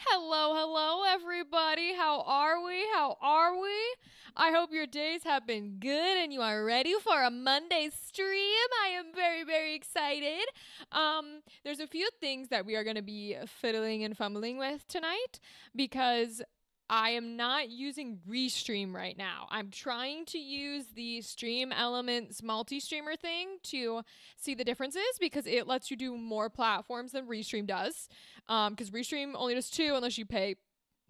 Hello, hello, everybody. How are we? How are we? I hope your days have been good and you are ready for a Monday stream. I am very, very excited. There's a few things that we are going to be fiddling and fumbling with tonight because I am not using Restream right now. I'm trying to use the Stream Elements multi-streamer thing to see the differences because it lets you do more platforms than Restream does. Because Restream only does 2 unless you pay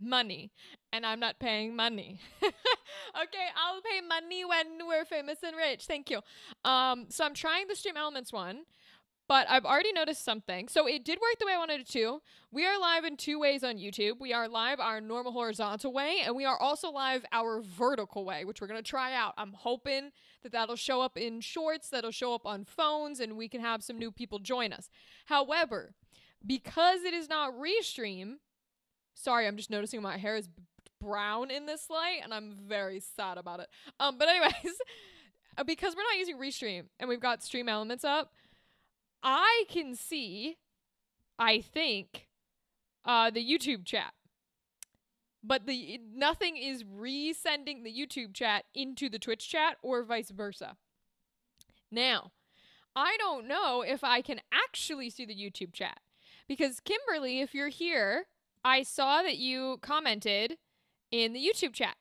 money, and I'm not paying money. Okay, I'll pay money when we're famous and rich. Thank you. So I'm trying the Stream Elements one. But I've already noticed something. So it did work the way I wanted it to. We are live in 2 ways on YouTube. We are live our normal horizontal way, and we are also live our vertical way, which we're going to try out. I'm hoping that that'll show up in shorts, that'll show up on phones, and we can have some new people join us. However, because it is not Restream, sorry, I'm just noticing my hair is brown in this light, and I'm very sad about it. But anyways, because we're not using Restream, and we've got Stream Elements up, I can see, I think, the YouTube chat. But nothing is resending the YouTube chat into the Twitch chat or vice versa. Now, I don't know if I can actually see the YouTube chat. Because Kimberly, if you're here, I saw that you commented in the YouTube chat.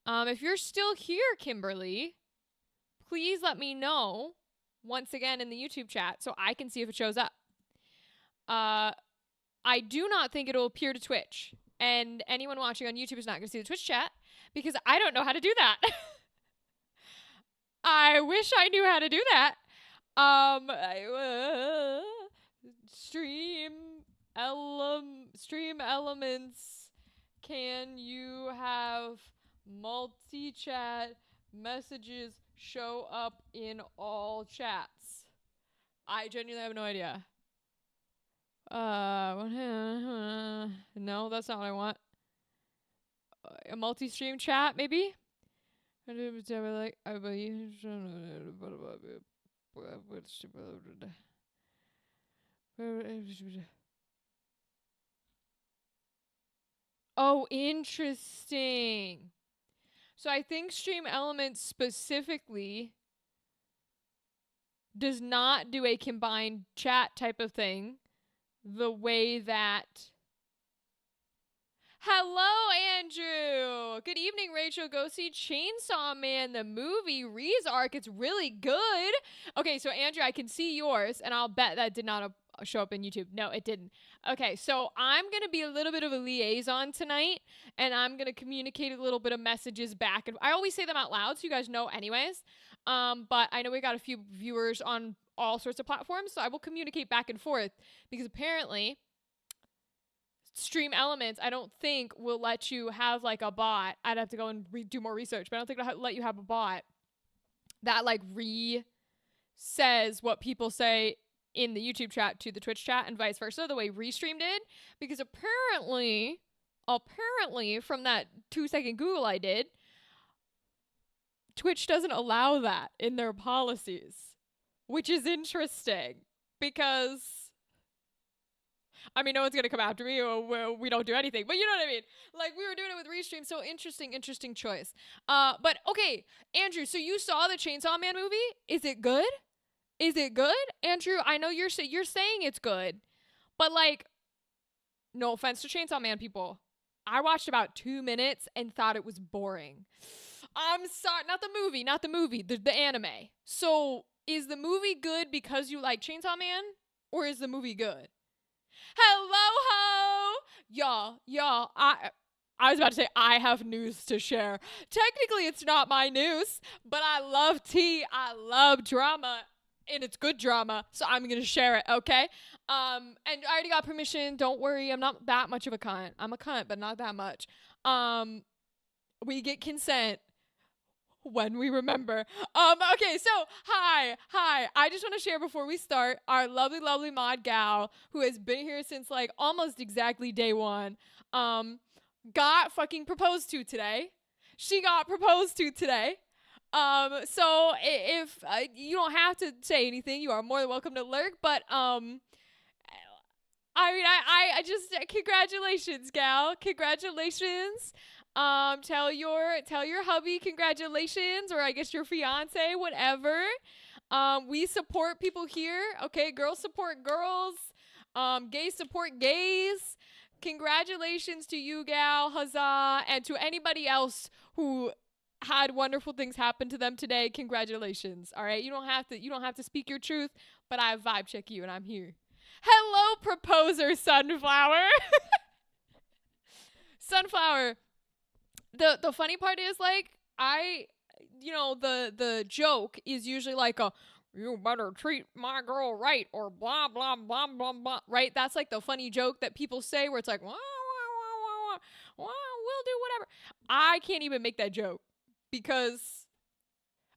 If you're still here, Kimberly, please let me know once again in the YouTube chat so I can see if it shows up. I do not think it'll appear to Twitch. And anyone watching on YouTube is not going to see the Twitch chat because I don't know how to do that. I wish I knew how to do that. Stream elements. Can you have multi-chat messages show up in all chats? I genuinely have no idea. No, that's not what I want. A multi-stream chat, maybe? Oh, interesting. So I think Stream Elements specifically does not do a combined chat type of thing the way that... Hello, Andrew! Good evening, Rachel. Go see Chainsaw Man, the movie. Ree's arc. It's really good. Okay, so Andrew, I can see yours, and I'll bet that did not show up in YouTube. No, it didn't. Okay, so I'm going to be a little bit of a liaison tonight, and I'm going to communicate a little bit of messages back. And I always say them out loud, so you guys know anyways. But I know we got a few viewers on all sorts of platforms, so I will communicate back and forth, because apparently... Stream Elements, I don't think will let you have like a bot. I'd have to go and do more research, but I don't think it'll let you have a bot that like says what people say in the YouTube chat to the Twitch chat and vice versa, the way Restream did. Because apparently from that 2-second Google I did, Twitch doesn't allow that in their policies, which is interesting because... I mean, no one's going to come after me or we don't do anything. But you know what I mean? Like, we were doing it with Restream. So interesting choice. But, okay, Andrew, so you saw the Chainsaw Man movie? Is it good? Is it good? Andrew, I know you're saying it's good. But, like, no offense to Chainsaw Man people. I watched about 2 minutes and thought it was boring. I'm sorry. Not the movie. The anime. So, is the movie good because you like Chainsaw Man? Or is the movie good? Hello, ho! Y'all, I was about to say I have news to share. Technically, it's not my news, but I love tea. I love drama, and it's good drama, so I'm going to share it, okay? And I already got permission. Don't worry, I'm not that much of a cunt. I'm a cunt, but not that much. We get consent when we remember. Okay, so, hi. I just want to share before we start, our lovely mod gal, who has been here since, like, almost exactly day one, got fucking proposed to today. She got proposed to today. So, if you don't have to say anything, you are more than welcome to lurk, but, I mean, I just, congratulations, gal. Congratulations. Tell your hubby congratulations, or I guess your fiance, whatever. We support people here. Okay, girls support girls. Gays support gays. Congratulations to you, gal, huzzah, and to anybody else who had wonderful things happen to them today. Congratulations. All right, you don't have to speak your truth, but I vibe check you, and I'm here. Hello, proposer, Sunflower. Sunflower. The funny part is, like, the joke is usually like you better treat my girl right, or blah, blah, blah, blah, blah, right? That's like the funny joke that people say where it's like, we'll do whatever. I can't even make that joke because,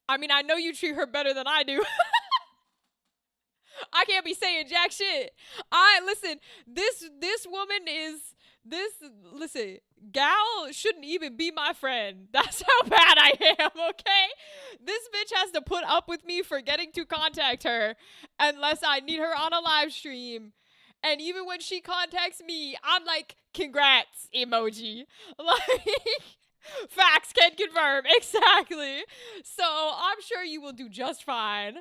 I mean, I know you treat her better than I do. I can't be saying jack shit. Listen, this woman is... listen, gal shouldn't even be my friend. That's how bad I am, okay? This bitch has to put up with me forgetting to contact her unless I need her on a live stream. And even when she contacts me, I'm like, congrats, emoji. Like, facts can confirm. Exactly. So I'm sure you will do just fine.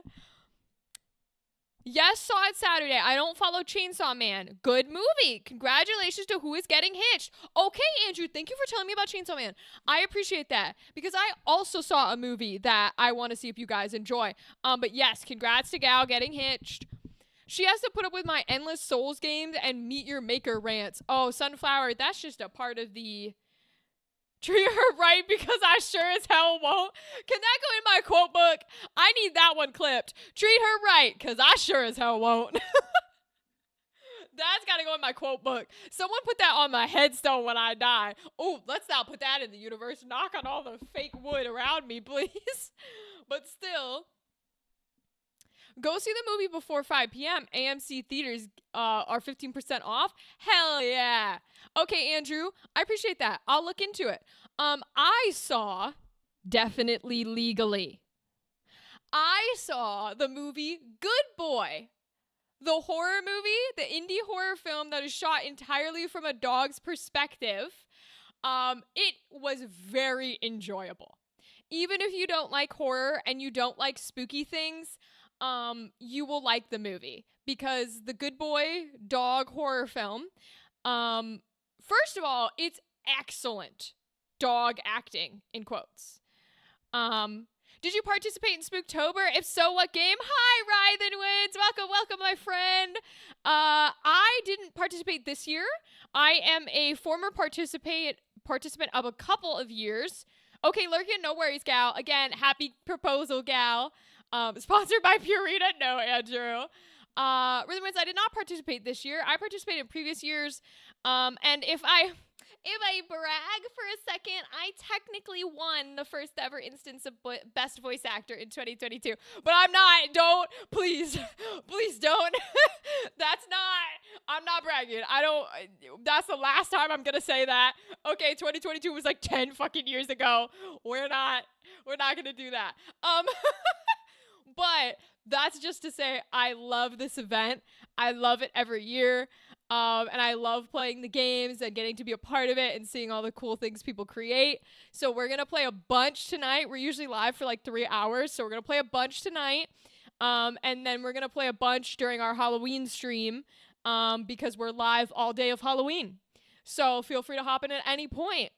Yes, saw it Saturday. I don't follow Chainsaw Man. Good movie. Congratulations to who is getting hitched. Okay, Andrew, thank you for telling me about Chainsaw Man. I appreciate that because I also saw a movie that I want to see if you guys enjoy. But yes, congrats to Gal getting hitched. She has to put up with my endless Souls games and Meet Your Maker rants. Oh, Sunflower, that's just a part of the... Treat her right because I sure as hell won't. Can that go in my quote book? I need that one clipped. Treat her right because I sure as hell won't. That's got to go in my quote book. Someone put that on my headstone when I die. Oh, let's not put that in the universe. Knock on all the fake wood around me, please. But still, go see the movie before 5 p.m. AMC theaters are 15% off. Hell yeah. Okay, Andrew, I appreciate that. I'll look into it. I saw Definitely Legally. I saw the movie Good Boy. The horror movie, the indie horror film that is shot entirely from a dog's perspective. It was very enjoyable. Even if you don't like horror and you don't like spooky things, you will like the movie because the Good Boy dog horror film, first of all, it's excellent dog acting, in quotes. Did you participate in Spooktober? If so, what game? Hi, Rythan Wins. Welcome, my friend. I didn't participate this year. I am a former participant of a couple of years. Okay, Lurkin, no worries, gal. Again, happy proposal, gal. Sponsored by Purina. No, Andrew. Rhythm Wins, I did not participate this year. I participated in previous years. And if I brag for a second, I technically won the first ever instance of Best Voice Actor in 2022. But I'm not. Please don't. I'm not bragging. That's the last time I'm going to say that. Okay, 2022 was like 10 fucking years ago. We're not going to do that. But that's just to say I love this event. I love it every year. And I love playing the games and getting to be a part of it and seeing all the cool things people create. So we're going to play a bunch tonight. We're usually live for like 3 hours. So we're going to play a bunch tonight. And then we're going to play a bunch during our Halloween stream because we're live all day of Halloween. So feel free to hop in at any point.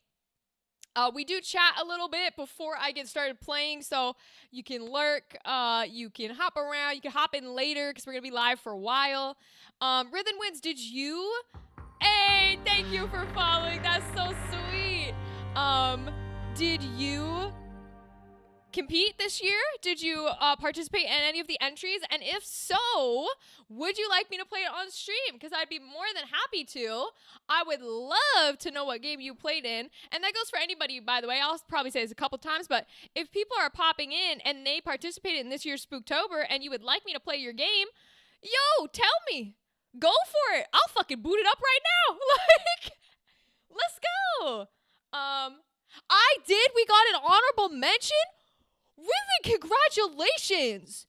We do chat a little bit before I get started playing, so you can lurk, you can hop around, you can hop in later because we're going to be live for a while. Rhythm Wins, did you? Hey, thank you for following. That's so sweet. Did you compete this year? Did you participate in any of the entries? And if so, would you like me to play it on stream? Because I'd be more than happy to. I would love to know what game you played in. And that goes for anybody, by the way. I'll probably say this a couple times, but if people are popping in and they participated in this year's Spooktober and you would like me to play your game, yo, tell me. Go for it. I'll fucking boot it up right now. Like, let's go. I did. We got an honorable mention. Really, congratulations.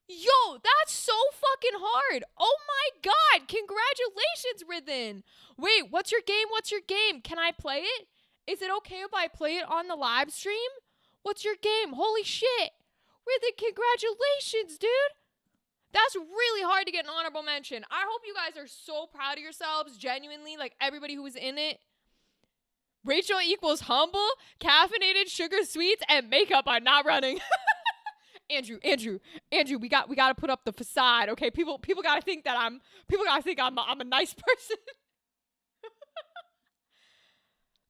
Yo, that's so fucking hard. Oh my god, congratulations, Rhythm. Wait, what's your game? Can I play it? Is it okay if I play it on the live stream? What's your game? Holy shit. Rhythm, congratulations, dude. That's really hard to get an honorable mention. I hope you guys are so proud of yourselves, genuinely, like everybody who was in it. Rachel equals humble, caffeinated, sugar sweets, and makeup are not running. Andrew, we got to put up the facade, okay? People got to think that I'm a nice person.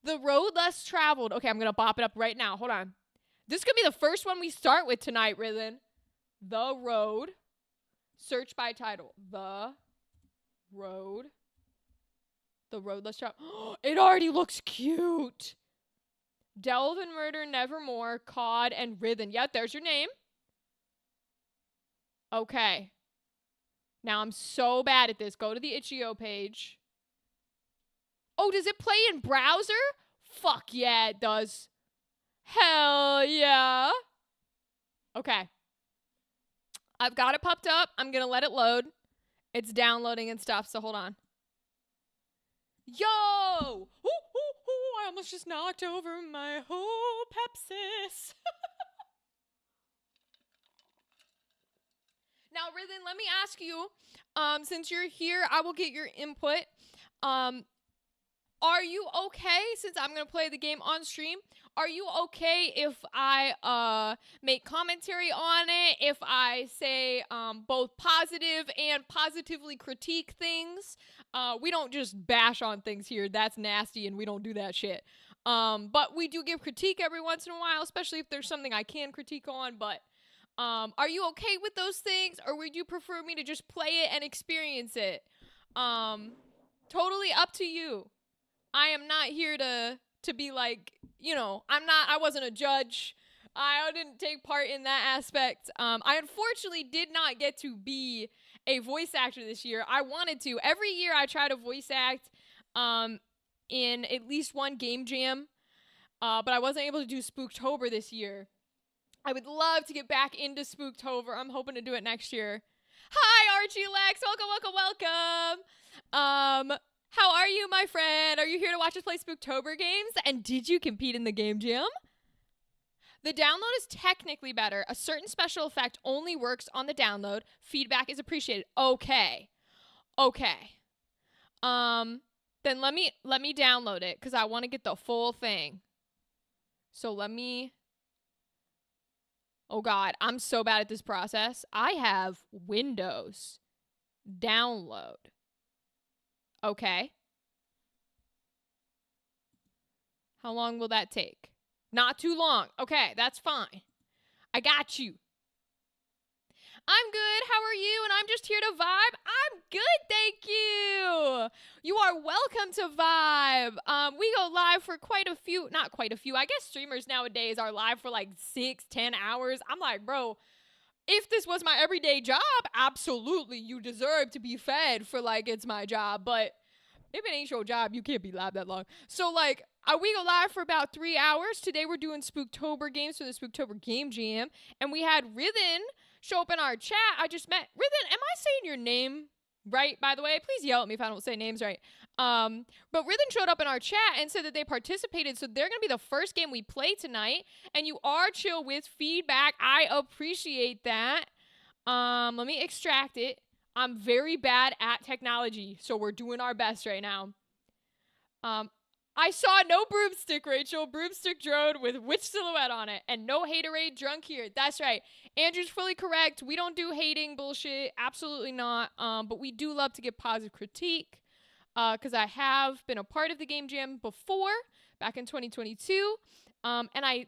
The road less traveled. Okay, I'm going to bop it up right now. Hold on. This could be the first one we start with tonight, Rhythm. The road. Search by title. The road. The road less traveled. It already looks cute. Delve and Murder, Nevermore, Cod, and Rhythm. Yep, there's your name. Okay. Now I'm so bad at this. Go to the itch.io page. Oh, does it play in browser? Fuck yeah, it does. Hell yeah. Okay. I've got it popped up. I'm going to let it load. It's downloading and stuff, so hold on. Yo! Ooh, ooh, ooh, I almost just knocked over my whole Pepsis. Now, Rhythm, let me ask you, since you're here, I will get your input. Are you okay, since I'm going to play the game on stream, are you okay if I make commentary on it? If I say both positive and positively critique things? We don't just bash on things here. That's nasty, and we don't do that shit. But we do give critique every once in a while, especially if there's something I can critique on. But are you okay with those things, or would you prefer me to just play it and experience it? Totally up to you. I am not here to be like, I wasn't a judge. I didn't take part in that aspect. I unfortunately did not get to be a voice actor this year. I wanted to. Every year I try to voice act in at least one game jam, but I wasn't able to do Spooktober this year. I would love to get back into Spooktober. I'm hoping to do it next year. Hi, Archie Lex. Welcome. How are you, my friend? Are you here to watch us play Spooktober games? And did you compete in the Game Jam? The download is technically better. A certain special effect only works on the download. Feedback is appreciated. Okay. Then let me download it because I want to get the full thing. So let me... Oh God, I'm so bad at this process. I have Windows. Download. Okay. How long will that take? Not too long. Okay, that's fine. I got you. I'm good. How are you? And I'm just here to vibe. I'm good, thank you. You are welcome to vibe. We go live for not quite a few. I guess streamers nowadays are live for like 6-10 hours. I'm like, bro, if this was my everyday job, absolutely, you deserve to be fed for like it's my job. But if it ain't your job, you can't be live that long. So like, we go live for about 3 hours. Today we're doing Spooktober games for the Spooktober Game Jam. And we had Rithen show up in our chat. I just met Rithen. Am I saying your name right, by the way? Please yell at me if I don't say names right. But Rithen showed up in our chat and said that they participated. So they're going to be the first game we play tonight. And you are chill with feedback. I appreciate that. Let me extract it. I'm very bad at technology, so we're doing our best right now. I saw no broomstick, Rachel. Broomstick drone with witch silhouette on it. And no haterade drunk here. That's right. Andrew's fully correct. We don't do hating bullshit. Absolutely not. But we do love to give positive critique. Because I have been a part of the Game Jam before, back in 2022. And I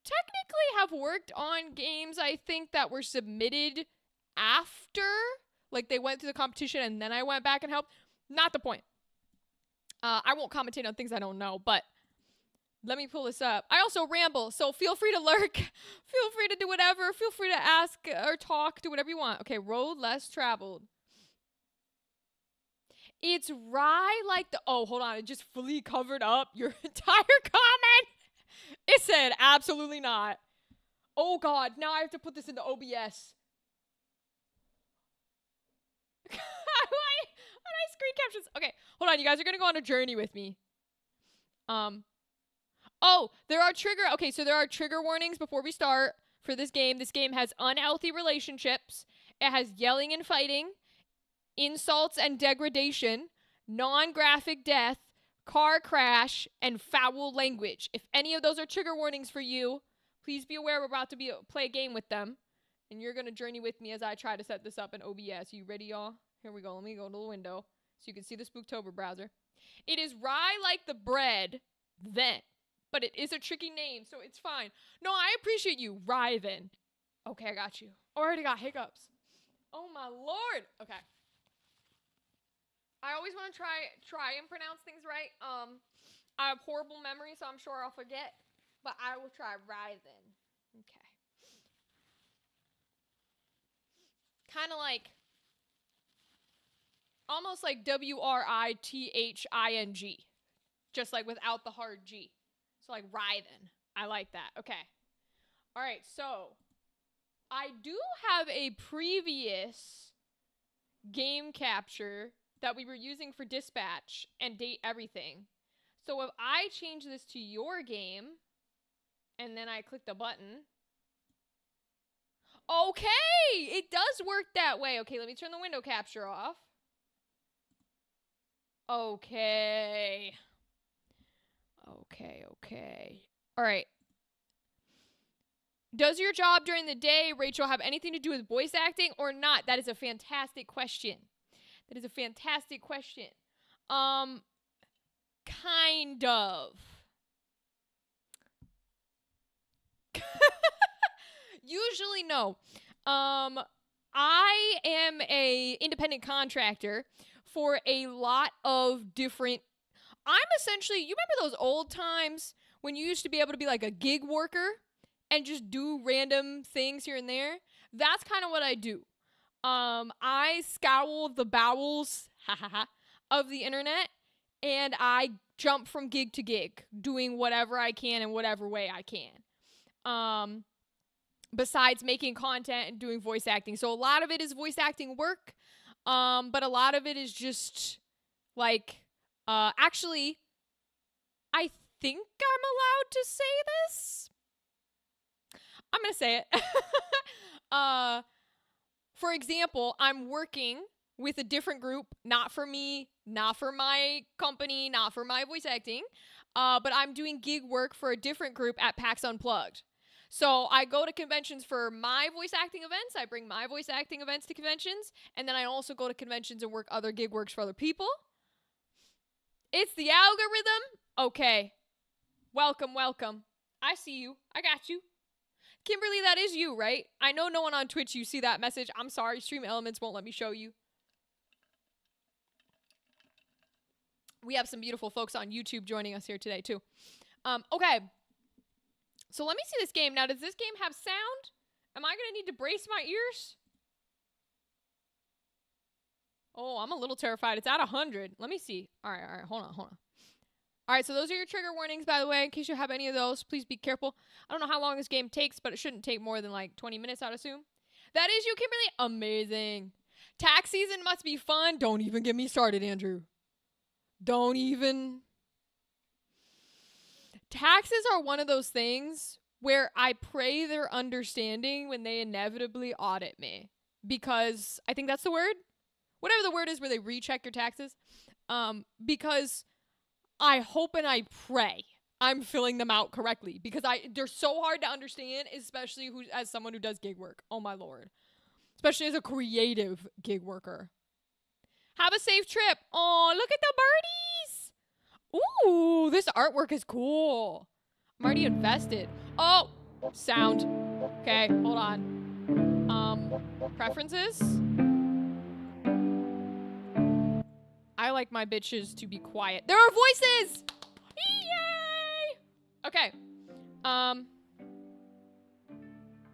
technically have worked on games, I think, that were submitted after. Like, they went through the competition and then I went back and helped. Not the point. I won't commentate on things I don't know, but let me pull this up. I also ramble, so feel free to lurk. Feel free to do whatever. Feel free to ask or talk, do whatever you want. Okay, road less traveled. It's rye like the... Oh, hold on. It just fully covered up your entire comment. It said absolutely not. Oh, God. Now I have to put this into OBS. How do I screen captions? Okay, hold on. You guys are going to go on a journey with me. Oh, there are trigger warnings before we start for this game. This game has unhealthy relationships. It has yelling and fighting, insults and degradation, non-graphic death, car crash, and foul language. If any of those are trigger warnings for you, please be aware we're about to play a game with them. And you're going to journey with me as I try to set this up in OBS. You ready, y'all? Here we go. Let me go to the window so you can see the Spooktober browser. It is rye like the bread, then. But it is a tricky name, so it's fine. No, I appreciate you, Ryven. Okay, I got you. Already got hiccups. Oh, my Lord. Okay. I always want to try and pronounce things right. I have horrible memory, so I'm sure I'll forget. But I will try Ryven. Okay. Kind of like... Almost like Writhying. Just like without the hard G. So like Ryven. I like that. Okay. All right, so I do have a previous game capture that we were using for dispatch and date everything. So if I change this to your game and then I click the button. Okay, it does work that way. Okay, let me turn the window capture off. Okay. All right. Does your job during the day, Rachel, have anything to do with voice acting or not? That is a fantastic question. That is a fantastic question. Kind of. Usually no. I am a independent contractor for a lot of different. I'm essentially, you remember those old times when you used to be able to be like a gig worker and just do random things here and there? That's kind of what I do. I scowl the bowels of the internet, and I jump from gig to gig, doing whatever I can in whatever way I can. Besides making content and doing voice acting. So a lot of it is voice acting work, but a lot of it is just like, actually, I think I'm allowed to say this. I'm going to say it. For example, I'm working with a different group, not for me, not for my company, not for my voice acting, but I'm doing gig work for a different group at PAX Unplugged. So I go to conventions for my voice acting events. I bring my voice acting events to conventions. And then I also go to conventions and work other gig works for other people. It's the algorithm. Okay. Welcome, welcome. I see you. I got you. Kimberly, that is you, right? I know no one on Twitch, you see that message. I'm sorry, Stream Elements won't let me show you. We have some beautiful folks on YouTube joining us here today, too. Okay. So let me see this game. Now, does this game have sound? Am I going to need to brace my ears? Oh, I'm a little terrified. It's at 100. Let me see. All right. Hold on. All right, so those are your trigger warnings, by the way, in case you have any of those. Please be careful. I don't know how long this game takes, but it shouldn't take more than like 20 minutes, I'd assume. That is you, Kimberly. Amazing. Tax season must be fun. Don't even get me started, Andrew. Don't even. Taxes are one of those things where I pray they're understanding when they inevitably audit me. Because I think that's the word. Whatever the word is where they recheck your taxes. Because I hope and I pray I'm filling them out correctly. Because they're so hard to understand, especially as someone who does gig work. Oh my Lord. Especially as a creative gig worker. Have a safe trip. Oh, look at the birdies. Ooh, this artwork is cool. I'm already invested. Oh, sound. Okay, hold on. Preferences? I like my bitches to be quiet. There are voices! Yay! Okay.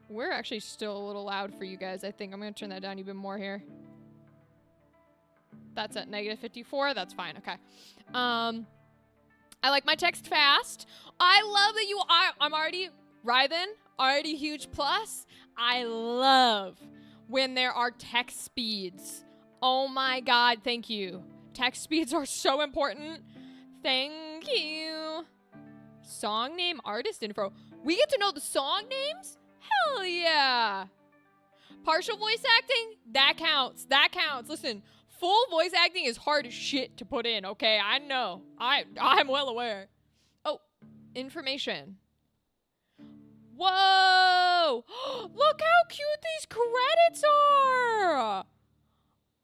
We're actually still a little loud for you guys. I think I'm gonna turn that down even more here. That's at -54. That's fine. Okay. I like my text fast. I love that you are. I'm already Rythen. Already huge plus. I love when there are text speeds. Oh my God. Thank you. Text speeds are so important. Thank you. Song name, artist info. We get to know the song names? Hell yeah. Partial voice acting? That counts. That counts. Listen. Full voice acting is hard as shit to put in, okay? I know. I'm well aware. Oh, information. Whoa! Look how cute these credits are!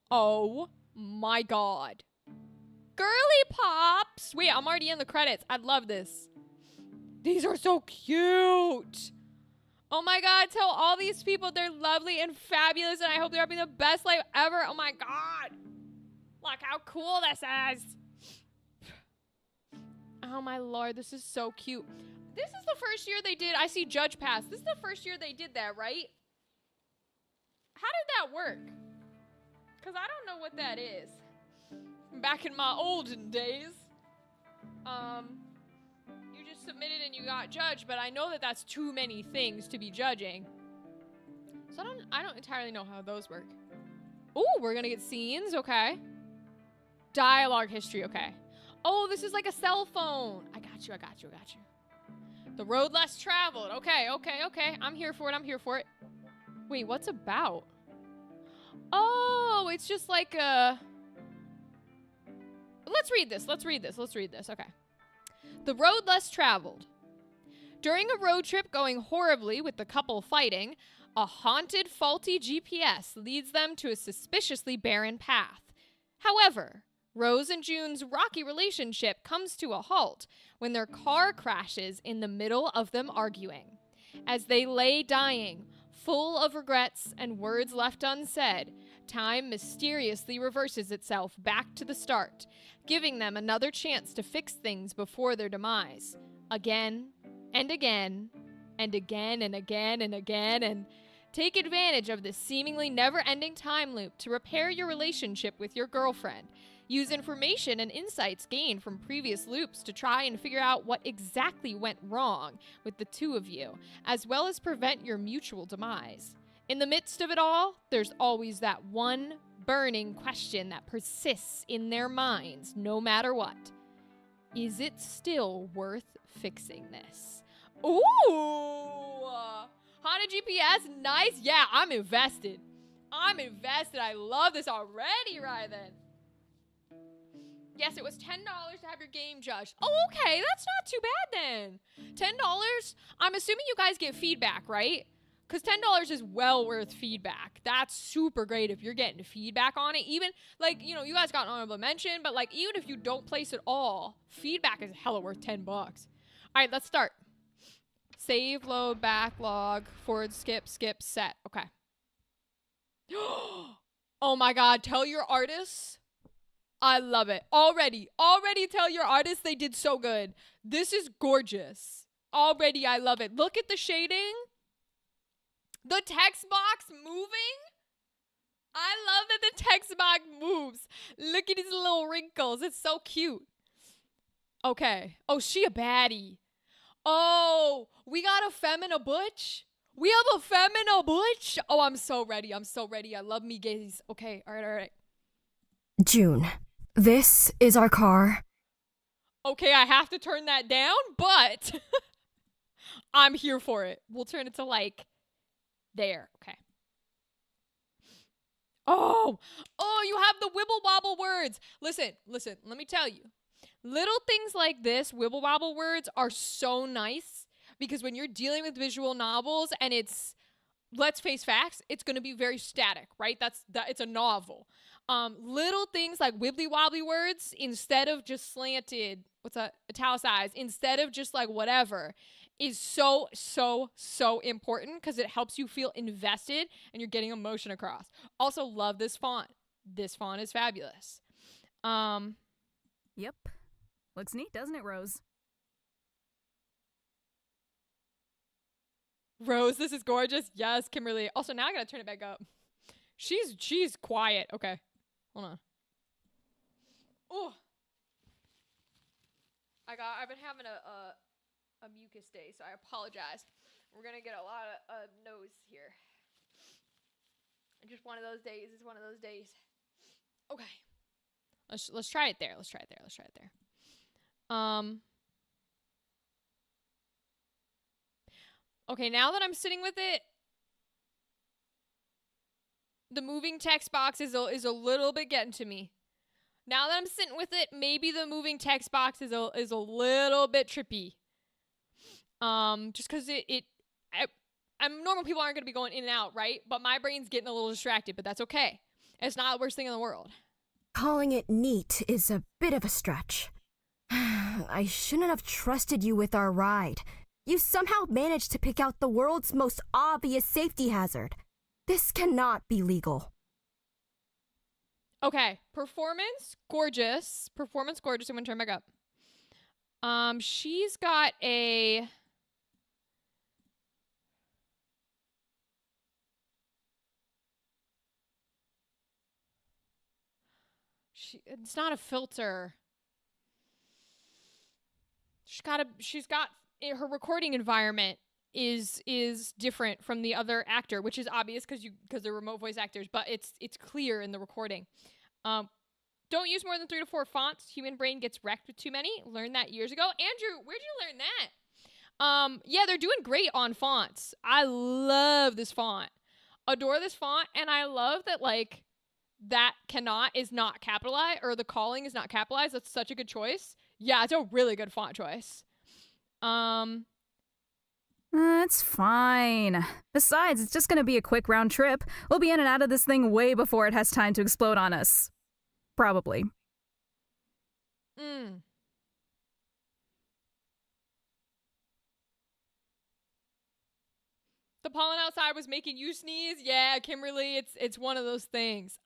Oh my God. Girly pops! Wait, I'm already in the credits. I love this. These are so cute! Oh my God, tell all these people they're lovely and fabulous and I hope they're having the best life ever. Oh my God. Look how cool this is. Oh my Lord, this is so cute. This is the first year they did, I see Judge Pass. This is the first year they did that, right? How did that work? Because I don't know what that is. Back in my olden days. You just submitted and you got judged, but I know that that's too many things to be judging. So I don't entirely know how those work. Ooh, we're gonna get scenes, okay. Dialogue history, okay. Oh, this is like a cell phone. I got you. The road less traveled. Okay. I'm here for it. Wait, what's about? Oh, it's just like a... Let's read this. Okay. The road less traveled. During a road trip going horribly with the couple fighting, a haunted, faulty GPS leads them to a suspiciously barren path. However, Rose and June's rocky relationship comes to a halt when their car crashes in the middle of them arguing. As they lay dying, full of regrets and words left unsaid, time mysteriously reverses itself back to the start, giving them another chance to fix things before their demise. Again and again and again and again and again, and take advantage of this seemingly never-ending time loop to repair your relationship with your girlfriend. Use information and insights gained from previous loops to try and figure out what exactly went wrong with the two of you, as well as prevent your mutual demise. In the midst of it all, there's always that one burning question that persists in their minds no matter what. Is it still worth fixing this? Ooh! Haunted GPS, nice. Yeah, I'm invested. I love this already, Rythan. Yes, it was $10 to have your game judged. Oh, okay, that's not too bad then. $10, I'm assuming you guys get feedback, right? Because $10 is well worth feedback. That's super great if you're getting feedback on it. Even, like, you know, you guys got an honorable mention, but, like, even if you don't place it all, feedback is hella worth $10. All right, let's start. Save, load, backlog, forward, skip, set. Okay. Oh my God, tell your artists. I love it. Already tell your artists they did so good. This is gorgeous. Already, I love it. Look at the shading. The text box moving. I love that the text box moves. Look at these little wrinkles. It's so cute. Okay. Oh, she a baddie. Oh, we got a femina butch. We have a femina butch. Oh, I'm so ready. I love me gays. Okay. All right. June, this is our car. Okay, I have to turn that down, but I'm here for it. We'll turn it to, like, there. Okay. Oh, you have the wibble wobble words. Listen, let me tell you. Little things like this, wibble wobble words, are so nice because when you're dealing with visual novels and it's, let's face facts, it's going to be very static, right? It's a novel. Little things like wibbly wobbly words, instead of just slanted, italicized, instead of just like whatever, is so important because it helps you feel invested and you're getting emotion across. Also, love this font. This font is fabulous. Yep. Looks neat, doesn't it, Rose? Rose, this is gorgeous. Yes, Kimberly. Also, now I gotta turn it back up. She's quiet. Okay. Hold on. Oh. I've been having a mucus day, so I apologize. We're gonna get a lot of nose here. Just one of those days. It's one of those days. Okay. Let's try it there. Okay, now that I'm sitting with it, the moving text box is a little bit getting to me. Now that I'm sitting with it, maybe the moving text box is a little bit trippy. Just because normal people aren't gonna be going in and out, right? But my brain's getting a little distracted, but that's okay. It's not the worst thing in the world. Calling it neat is a bit of a stretch. I shouldn't have trusted you with our ride. You somehow managed to pick out the world's most obvious safety hazard. This cannot be legal. Okay, performance gorgeous. I'm gonna turn back up. She's got a. It's not a filter. She's got her recording environment is different from the other actor, which is obvious because they're remote voice actors, but it's clear in the recording. Don't use more than 3 to 4 fonts. Human brain gets wrecked with too many. Learned that years ago. Andrew, where'd you learn that? Yeah, they're doing great on fonts. I love this font. Adore this font, and I love that, like, that is not capitalized, or the calling is not capitalized. That's such a good choice. Yeah, it's a really good font choice. It's fine. Besides, it's just gonna be a quick round trip. We'll be in and out of this thing way before it has time to explode on us. Probably. Mm. The pollen outside was making you sneeze? Yeah, Kimberly, it's one of those things.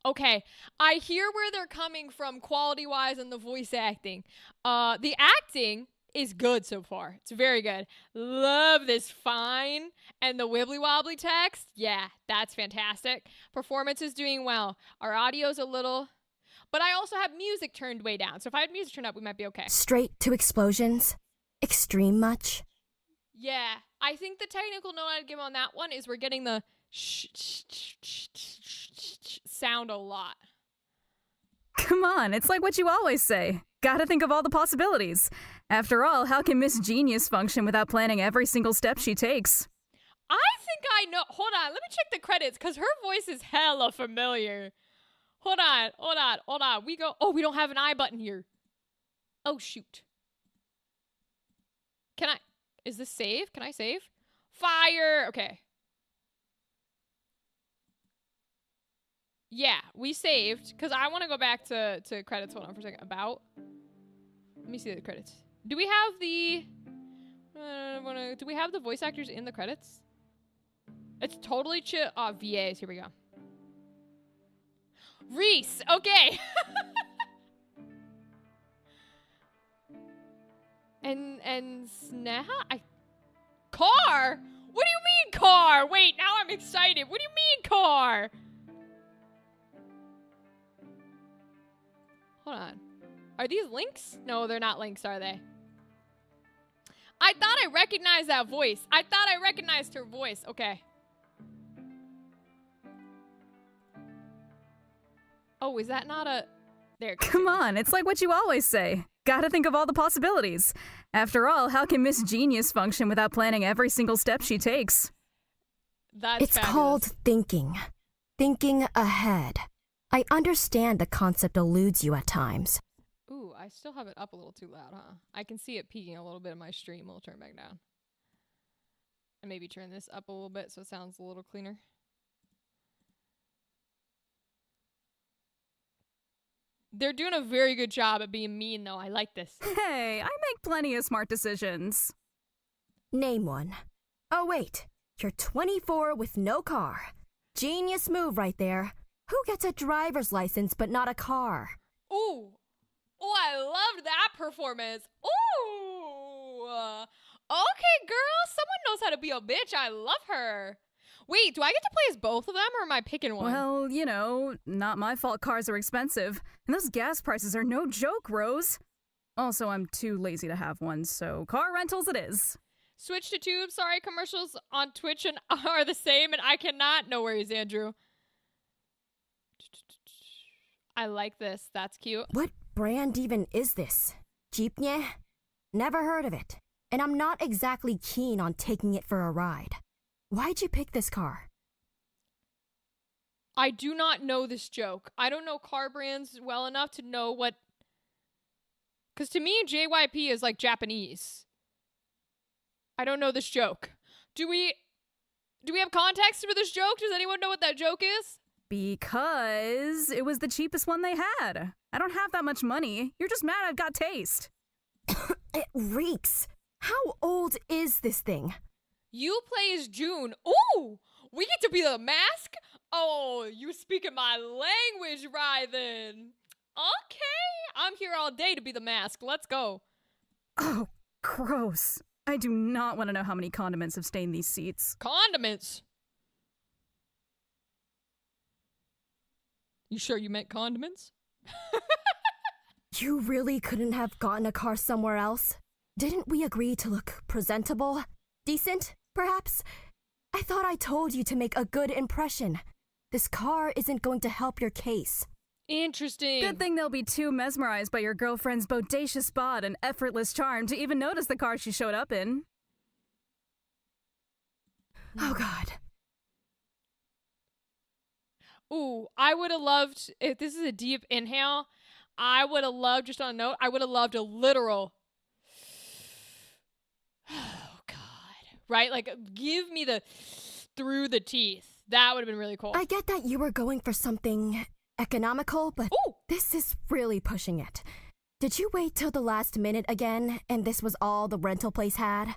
Okay, I hear where they're coming from quality-wise and the voice acting. The acting is good so far. It's very good. Love this fine and the wibbly-wobbly text. Yeah, that's fantastic. Performance is doing well. Our audio's a little... But I also have music turned way down. So if I had music turned up, we might be okay. Straight to explosions? Extreme much? Yeah, I think the technical note I'd give on that one is we're getting the sound a lot. Come on, it's like what you always say. Gotta think of all the possibilities. After all, how can Miss Genius function without planning every single step she takes? I think I know. Hold on, let me check the credits because her voice is hella familiar. Hold on. We go. Oh, we don't have an I button here. Oh, shoot. Can I? Is this save? Can I save? Fire. Okay. Yeah, we saved because I want to go back to credits. Hold on for a second. About. Let me see the credits. Do we have the? Do we have the voice actors in the credits? It's totally chill. Oh, VAs. Here we go. Reese. Okay. and Sneha? Car? What do you mean car? Wait, now I'm excited. What do you mean car? Hold on. Are these links? No, they're not links, are they? I thought I recognized that voice. I thought I recognized her voice. Okay. Oh, is that not a... There it goes. Come on, it's like what you always say. Gotta think of all the possibilities. After all, how can Miss Genius function without planning every single step she takes? That's It's fabulous. called thinking. Thinking ahead. I understand the concept eludes you at times. Ooh, I still have it up a little too loud, huh? I can see it peaking a little bit in my stream. We'll turn it back down. And maybe turn this up a little bit so it sounds a little cleaner. They're doing a very good job at being mean, though. I like this. Hey, I make plenty of smart decisions. Name one. Oh wait, you're 24 with no car. Genius move right there. Who gets a driver's license but not a car? Ooh. Oh, I loved that performance. Ooh. Okay, girl. Someone knows how to be a bitch. I love her. Wait, do I get to play as both of them, or am I picking one? Well, you know, not my fault cars are expensive. And those gas prices are no joke, Rose. Also, I'm too lazy to have one, so car rentals it is. Switch to tube. Sorry, commercials on Twitch and are the same, and I cannot. No worries, Andrew. I like this. That's cute. What brand even is this? Jeepnye? Never heard of it. And I'm not exactly keen on taking it for a ride. Why'd you pick this car? I do not know this joke. I don't know car brands well enough to know what... Because to me, JYP is like Japanese. I don't know this joke. Do we have context for this joke? Does anyone know what that joke is? Because it was the cheapest one they had. I don't have that much money. You're just mad I've got taste. It reeks. How old is this thing? You play as June. Ooh! We get to be the mask? Oh, you speaking my language, Rythen. Okay. I'm here all day to be the mask. Let's go. Oh, gross. I do not want to know how many condiments have stained these seats. Condiments. You sure you meant condiments? You really couldn't have gotten a car somewhere else? Didn't we agree to look presentable? Decent, perhaps? I thought I told you to make a good impression. This car isn't going to help your case. Interesting. Good thing they'll be too mesmerized by your girlfriend's bodacious bod and effortless charm to even notice the car she showed up in. Oh God. Ooh, I would have loved, if this is a deep inhale, I would have loved, just on a note, I would have loved a literal Oh, God. Right? Like, give me the through the teeth. That would have been really cool. I get that you were going for something economical, but Ooh! this is really pushing it. Did you wait till the last minute again, and this was all the rental place had?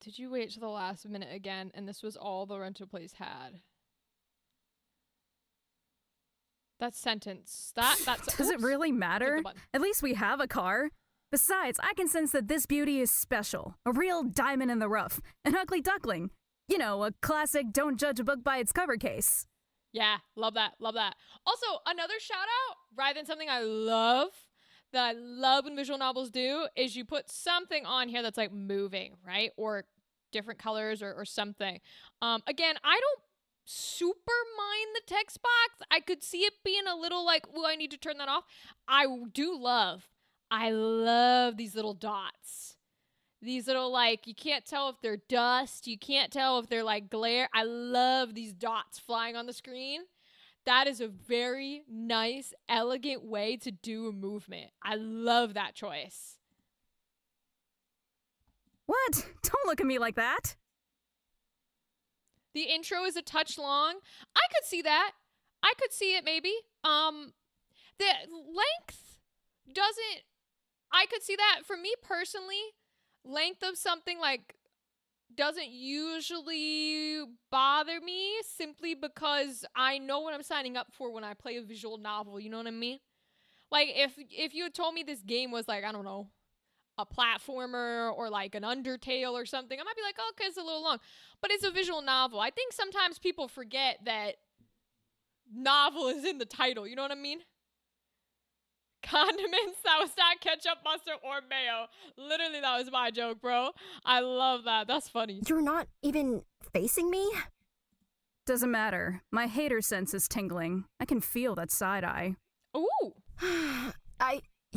Did you wait till the last minute again, and this was all the rental place had? That sentence. That's Does it really matter? Hit the button. At least we have a car. Besides, I can sense that this beauty is special. A real diamond in the rough. An ugly duckling. You know, a classic don't judge a book by its cover case. Yeah, love that. Love that. Also, another shout out, rather than something I love, that I love when visual novels do, is you put something on here that's like moving, right? Or different colors or something. Again, I don't super mind the text box. I could see it being a little like, oh, I need to turn that off. I love these little dots. These little, like, you can't tell if they're dust. You can't tell if they're, like, glare. I love these dots flying on the screen. That is a very nice, elegant way to do a movement. I love that choice. What? Don't look at me like that. The intro is a touch long. I could see that. I could see it maybe. The length doesn't... I could see that. For me personally, length of something like doesn't usually bother me simply because I know what I'm signing up for when I play a visual novel. You know what I mean? Like if you had told me this game was like, I don't know, a platformer or like an Undertale or something, I might be like, oh, okay, it's a little long. But it's a visual novel. I think sometimes people forget that novel is in the title. You know what I mean? Condiments, that was not ketchup, mustard, or mayo. Literally, that was my joke, bro. I love that. That's funny. You're not even facing me? Doesn't matter. My hater sense is tingling. I can feel that side eye. Ooh.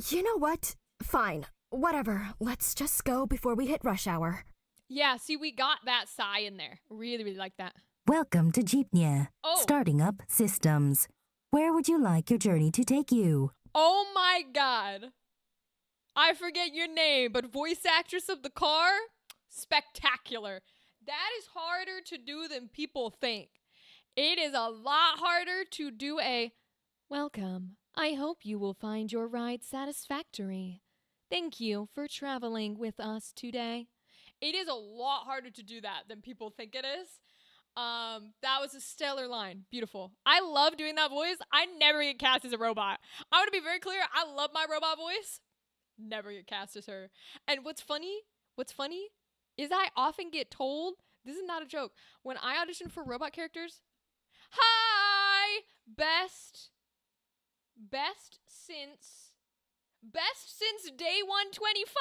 You know what? Fine. Whatever. Let's just go before we hit rush hour. Yeah, see, we got that sigh in there. Really, really like that. Welcome to Jeepnia. Oh. Starting up systems. Where would you like your journey to take you? Oh my God. I forget your name, but voice actress of the car? Spectacular. That is harder to do than people think. It is a lot harder to do a, welcome. I hope you will find your ride satisfactory. Thank you for traveling with us today. It is a lot harder to do that than people think it is. That was a stellar line. Beautiful. I love doing that voice. I never get cast as a robot. I want to be very clear. I love my robot voice. Never get cast as her. And what's funny is I often get told, this is not a joke, when I audition for robot characters, hi, best since day 125.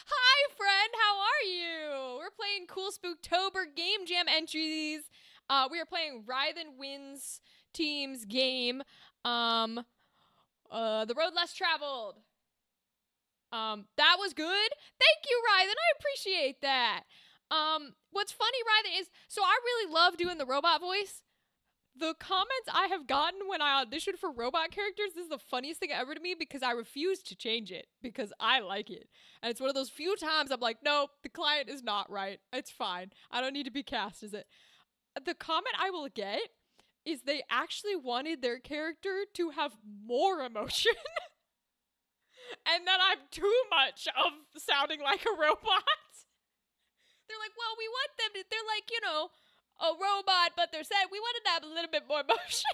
Hi, friend. How are you? We're playing cool Spooktober GameJam entries. We are playing Rythen Wins Team's game. The Road Less Traveled. That was good. Thank you, Rythen. I appreciate that. What's funny, Rythen, is so I really love doing the robot voice. The comments I have gotten when I auditioned for robot characters, this is the funniest thing ever to me because I refuse to change it because I like it. And it's one of those few times I'm like, no, the client is not right. It's fine. I don't need to be cast as it. The comment I will get is they actually wanted their character to have more emotion. And that I'm too much of sounding like a robot. They're like, well, we want them to, they're like, you know, a robot, but they're saying we wanted to have a little bit more emotion.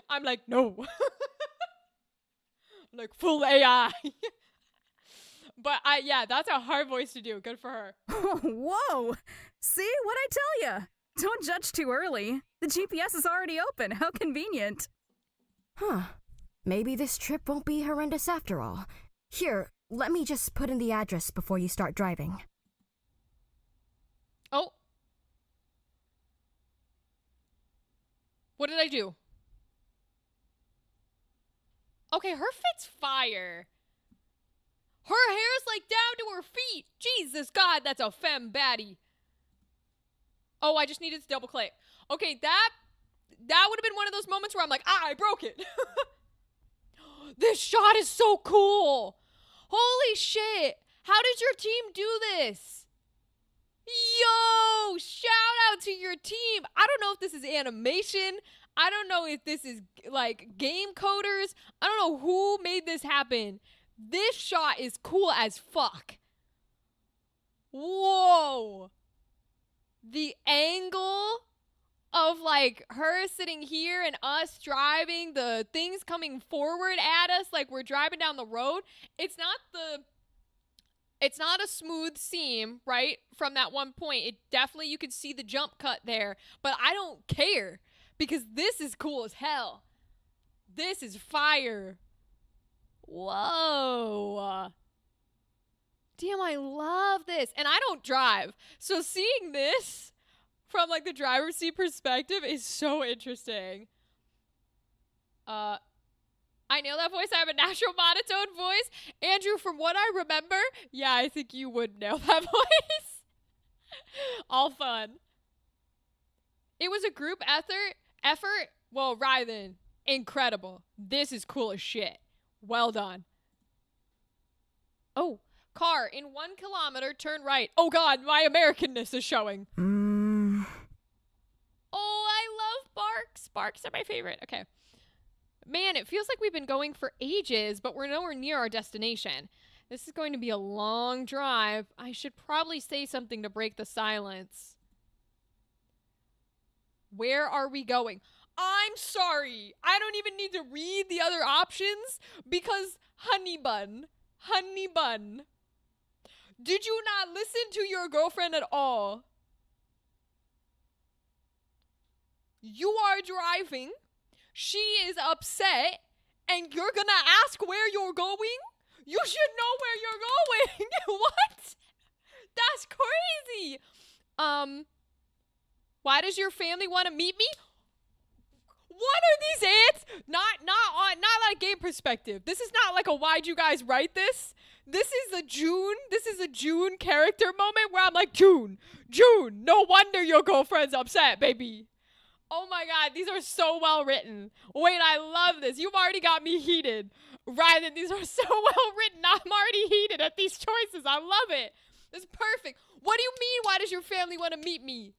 I'm like, no. I'm like, full AI. But yeah, that's a hard voice to do. Good for her. Whoa! See what I tell ya? Don't judge too early. The GPS is already open. How convenient. Huh. Maybe this trip won't be horrendous after all. Here, let me just put in the address before you start driving. Oh. What did I do? Okay, her fit's fire. Her hair's like down to her feet. Jesus God, that's a femme baddie. Oh, I just needed to double click. Okay, that would have been one of those moments where I'm like, I broke it. This shot is so cool. Holy shit. How did your team do this? Yo, shout out to your team. I don't know if this is animation. I don't know if this is like game coders. I don't know who made this happen. This shot is cool as fuck. Whoa. The angle of like her sitting here and us driving, the things coming forward at us like we're driving down the road. It's not a smooth seam, right? From that one point. It definitely, you could see the jump cut there, but I don't care because this is cool as hell. This is fire. Whoa. Damn, I love this. And I don't drive. So seeing this from like the driver's seat perspective is so interesting. I nailed that voice. I have a natural monotone voice. Andrew, from what I remember, yeah, I think you would nail that voice. All fun. It was a group effort. Well, Rylan, incredible. This is cool as shit. Well done. Oh, car in 1 kilometer, turn right. Oh God, my Americanness is showing. Oh, I love barks. Barks are my favorite. Okay. Man, it feels like we've been going for ages, but we're nowhere near our destination. This is going to be a long drive. I should probably say something to break the silence. Where are we going? I'm sorry. I don't even need to read the other options because honey bun. Did you not listen to your girlfriend at all? You are driving. She is upset, and you're gonna ask where you're going? You should know where you're going. What? That's crazy. Why does your family want to meet me? What are these ants? Not like game perspective. This is not like a why'd you guys write this? This is a June character moment where I'm like, June, no wonder your girlfriend's upset, baby. Oh my God, these are so well written. Wait, I love this. You've already got me heated. Rylan, these are so well written. I'm already heated at these choices. I love it. It's perfect. What do you mean, why does your family want to meet me?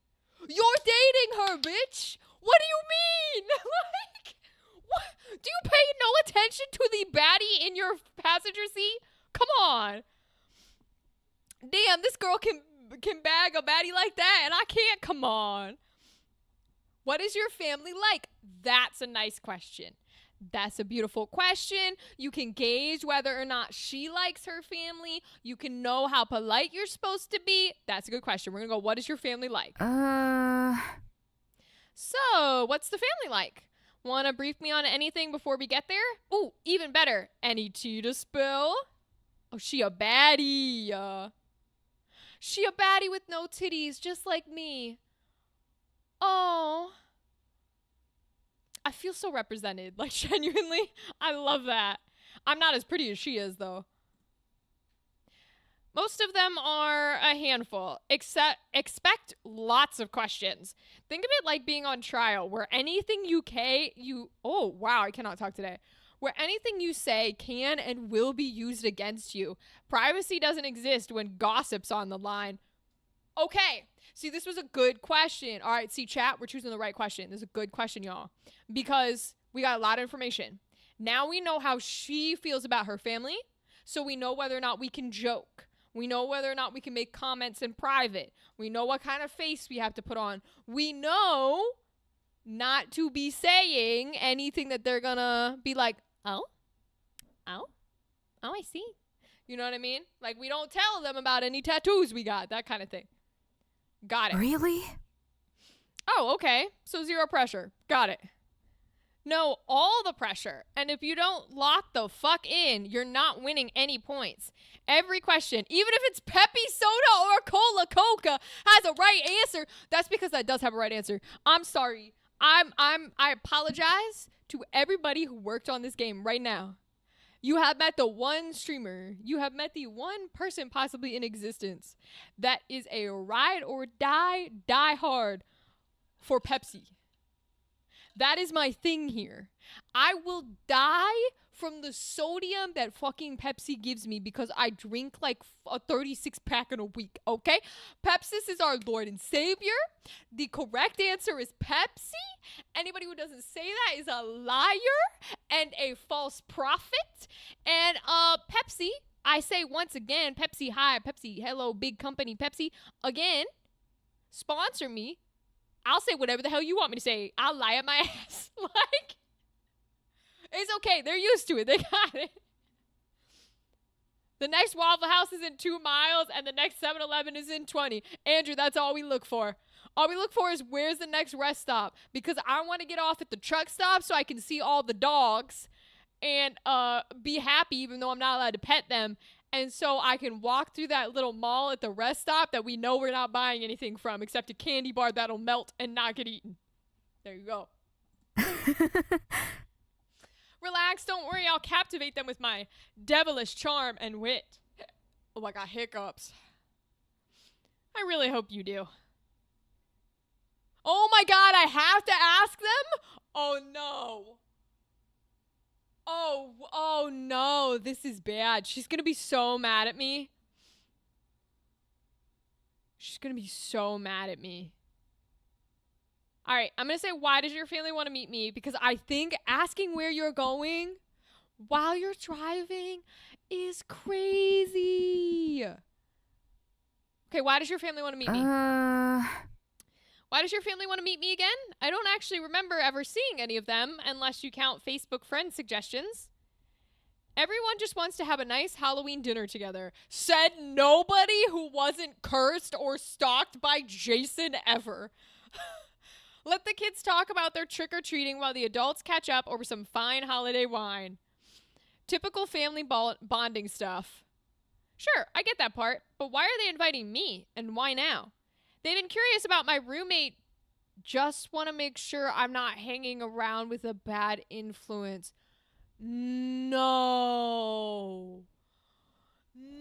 You're dating her, bitch. What do you mean? Like, what? Do you pay no attention to the baddie in your passenger seat? Come on. Damn, this girl can bag a baddie like that, and I can't. Come on. What is your family like? That's a nice question. That's a beautiful question. You can gauge whether or not she likes her family. You can know how polite you're supposed to be. That's a good question. We're going to go, what is your family like? So, what's the family like? Want to brief me on anything before we get there? Ooh, even better. Any tea to spill? Oh, she a baddie. She a baddie with no titties, just like me. Oh, I feel so represented, like genuinely. I love that. I'm not as pretty as she is, though. Most of them are a handful. Expect lots of questions. Think of it like being on trial, where anything oh wow, I cannot talk today. Where anything you say can and will be used against you. Privacy doesn't exist when gossip's on the line. Okay. See, this was a good question. All right, see, chat, we're choosing the right question. This is a good question, y'all, because we got a lot of information. Now we know how she feels about her family, so we know whether or not we can joke. We know whether or not we can make comments in private. We know what kind of face we have to put on. We know not to be saying anything that they're gonna be like, oh, I see. You know what I mean? Like, we don't tell them about any tattoos we got, that kind of thing. Got it. Really? Oh, okay. So 0 pressure. Got it. No, all the pressure. And if you don't lock the fuck in, you're not winning any points. Every question, even if it's Pepsi soda or Cola Coca, has a right answer. That's because that does have a right answer. I'm sorry. I apologize to everybody who worked on this game right now. You have met the one streamer. You have met the one person possibly in existence that is a ride or die hard for Pepsi. That is my thing here. I will die from the sodium that fucking Pepsi gives me because I drink like a 36 pack in a week, okay? Pepsi is our Lord and Savior. The correct answer is Pepsi. Anybody who doesn't say that is a liar and a false prophet. And Pepsi, I say once again, Pepsi, hi, Pepsi, hello, big company, Pepsi. Again, sponsor me. I'll say whatever the hell you want me to say. I'll lie at my ass. Like, it's okay. They're used to it. They got it. The next Waffle House is in 2 miles, and the next 7-Eleven is in 20. Andrew, that's all we look for. All we look for is where's the next rest stop, because I want to get off at the truck stop so I can see all the dogs and be happy even though I'm not allowed to pet them. And so I can walk through that little mall at the rest stop that we know we're not buying anything from except a candy bar that'll melt and not get eaten. There you go. Relax, don't worry, I'll captivate them with my devilish charm and wit. Oh, I got hiccups. I really hope you do. Oh my God, I have to ask them? Oh no. Oh no, this is bad. She's gonna be so mad at me. She's gonna be so mad at me. All right, I'm gonna say, why does your family want to meet me? Because I think asking where you're going while you're driving is crazy. Okay, why does your family want to meet me? Why does your family want to meet me again? I don't actually remember ever seeing any of them unless you count Facebook friend suggestions. Everyone just wants to have a nice Halloween dinner together. Said nobody who wasn't cursed or stalked by Jason ever. Let the kids talk about their trick-or-treating while the adults catch up over some fine holiday wine. Typical family bonding stuff. Sure, I get that part, but why are they inviting me, and why now? They've been curious about my roommate. Just want to make sure I'm not hanging around with a bad influence. No.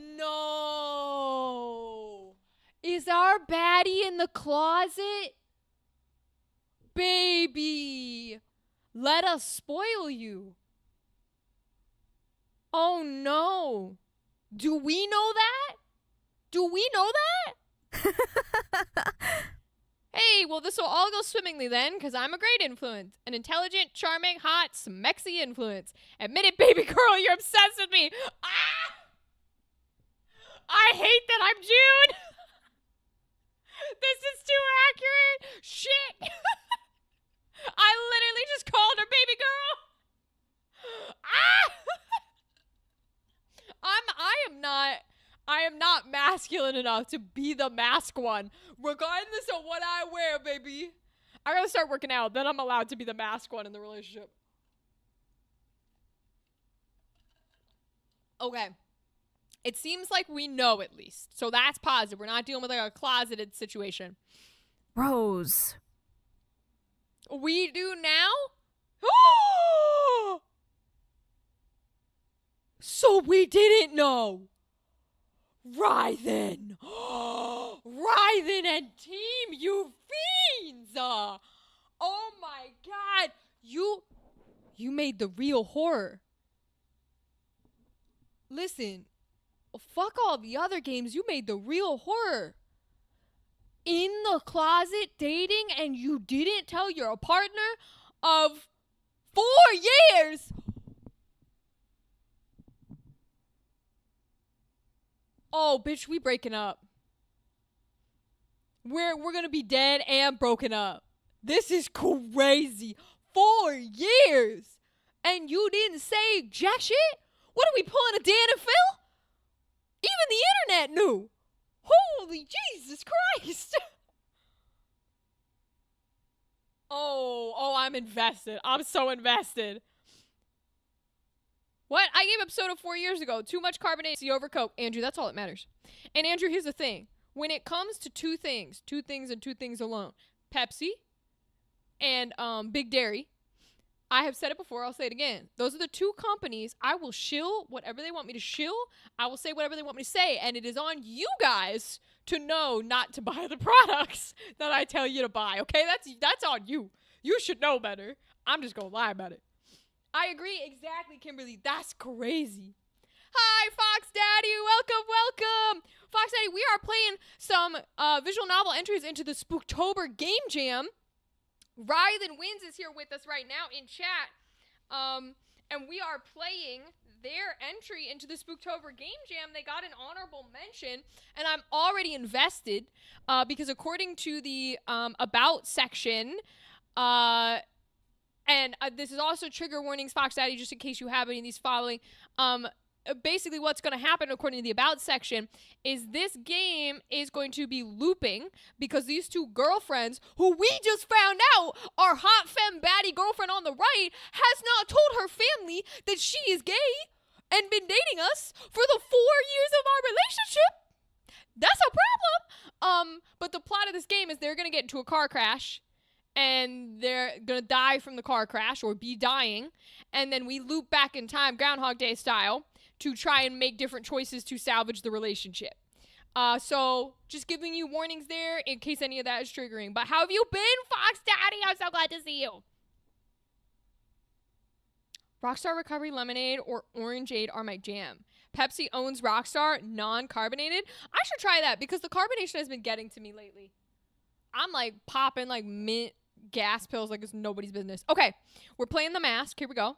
No. Is our baddie in the closet? Baby, let us spoil you. Oh no. Do we know that? Do we know that? Hey, well, this will all go swimmingly then, because I'm a great influence. An intelligent, charming, hot, smexy influence. Admit it, baby girl, you're obsessed with me. Ah! I hate that I'm June. This is too accurate. Shit. I literally just called her baby girl. Ah! I am not masculine enough to be the mask one, regardless of what I wear, baby. I gotta start working out, then I'm allowed to be the mask one in the relationship. Okay. It seems like we know at least, so that's positive. We're not dealing with like a closeted situation. Rose. We do now? So we didn't know. Rythan. Rythan and team, you fiends. Oh my God. You made the real horror. Listen, fuck all the other games. You made the real horror. In the closet dating, and you didn't tell your partner of 4 years. Oh, bitch, we breaking up. We're gonna be dead and broken up. This is crazy. 4 years. And you didn't say jack shit? What are we pulling a Dan and Phil? Even the internet knew. Holy Jesus Christ. Oh, I'm invested. I'm so invested. What? I gave up soda 4 years ago. Too much carbonate over Coke. Andrew, that's all that matters. And Andrew, here's the thing. When it comes to two things and two things alone, Pepsi and Big Dairy, I have said it before, I'll say it again. Those are the two companies. I will shill whatever they want me to shill. I will say whatever they want me to say. And it is on you guys to know not to buy the products that I tell you to buy, okay? That's on you. You should know better. I'm just gonna lie about it. I agree exactly, Kimberly. That's crazy. Hi, Fox Daddy. Welcome, welcome. Fox Daddy, we are playing some visual novel entries into the Spooktober GameJam. Rylan Wins is here with us right now in chat. And we are playing their entry into the Spooktober GameJam. They got an honorable mention, and I'm already invested because according to the About section, and this is also trigger warnings, Fox Daddy, just in case you have any of these following. Basically what's going to happen according to the About section is this game is going to be looping because these two girlfriends, who we just found out are hot femme baddie girlfriend on the right, has not told her family that she is gay and been dating us for the 4 years of our relationship. That's a problem. But the plot of this game is they're going to get into a car crash and they're going to die from the car crash or be dying. And then we loop back in time, Groundhog Day style, to try and make different choices to salvage the relationship. So just giving you warnings there in case any of that is triggering. But how have you been, Fox Daddy? I'm so glad to see you. Rockstar Recovery Lemonade or Orangeade are my jam. Pepsi owns Rockstar non-carbonated. I should try that because the carbonation has been getting to me lately. I'm like popping like mint gas pills like it's nobody's business. Okay, we're playing The Mask. Here we go.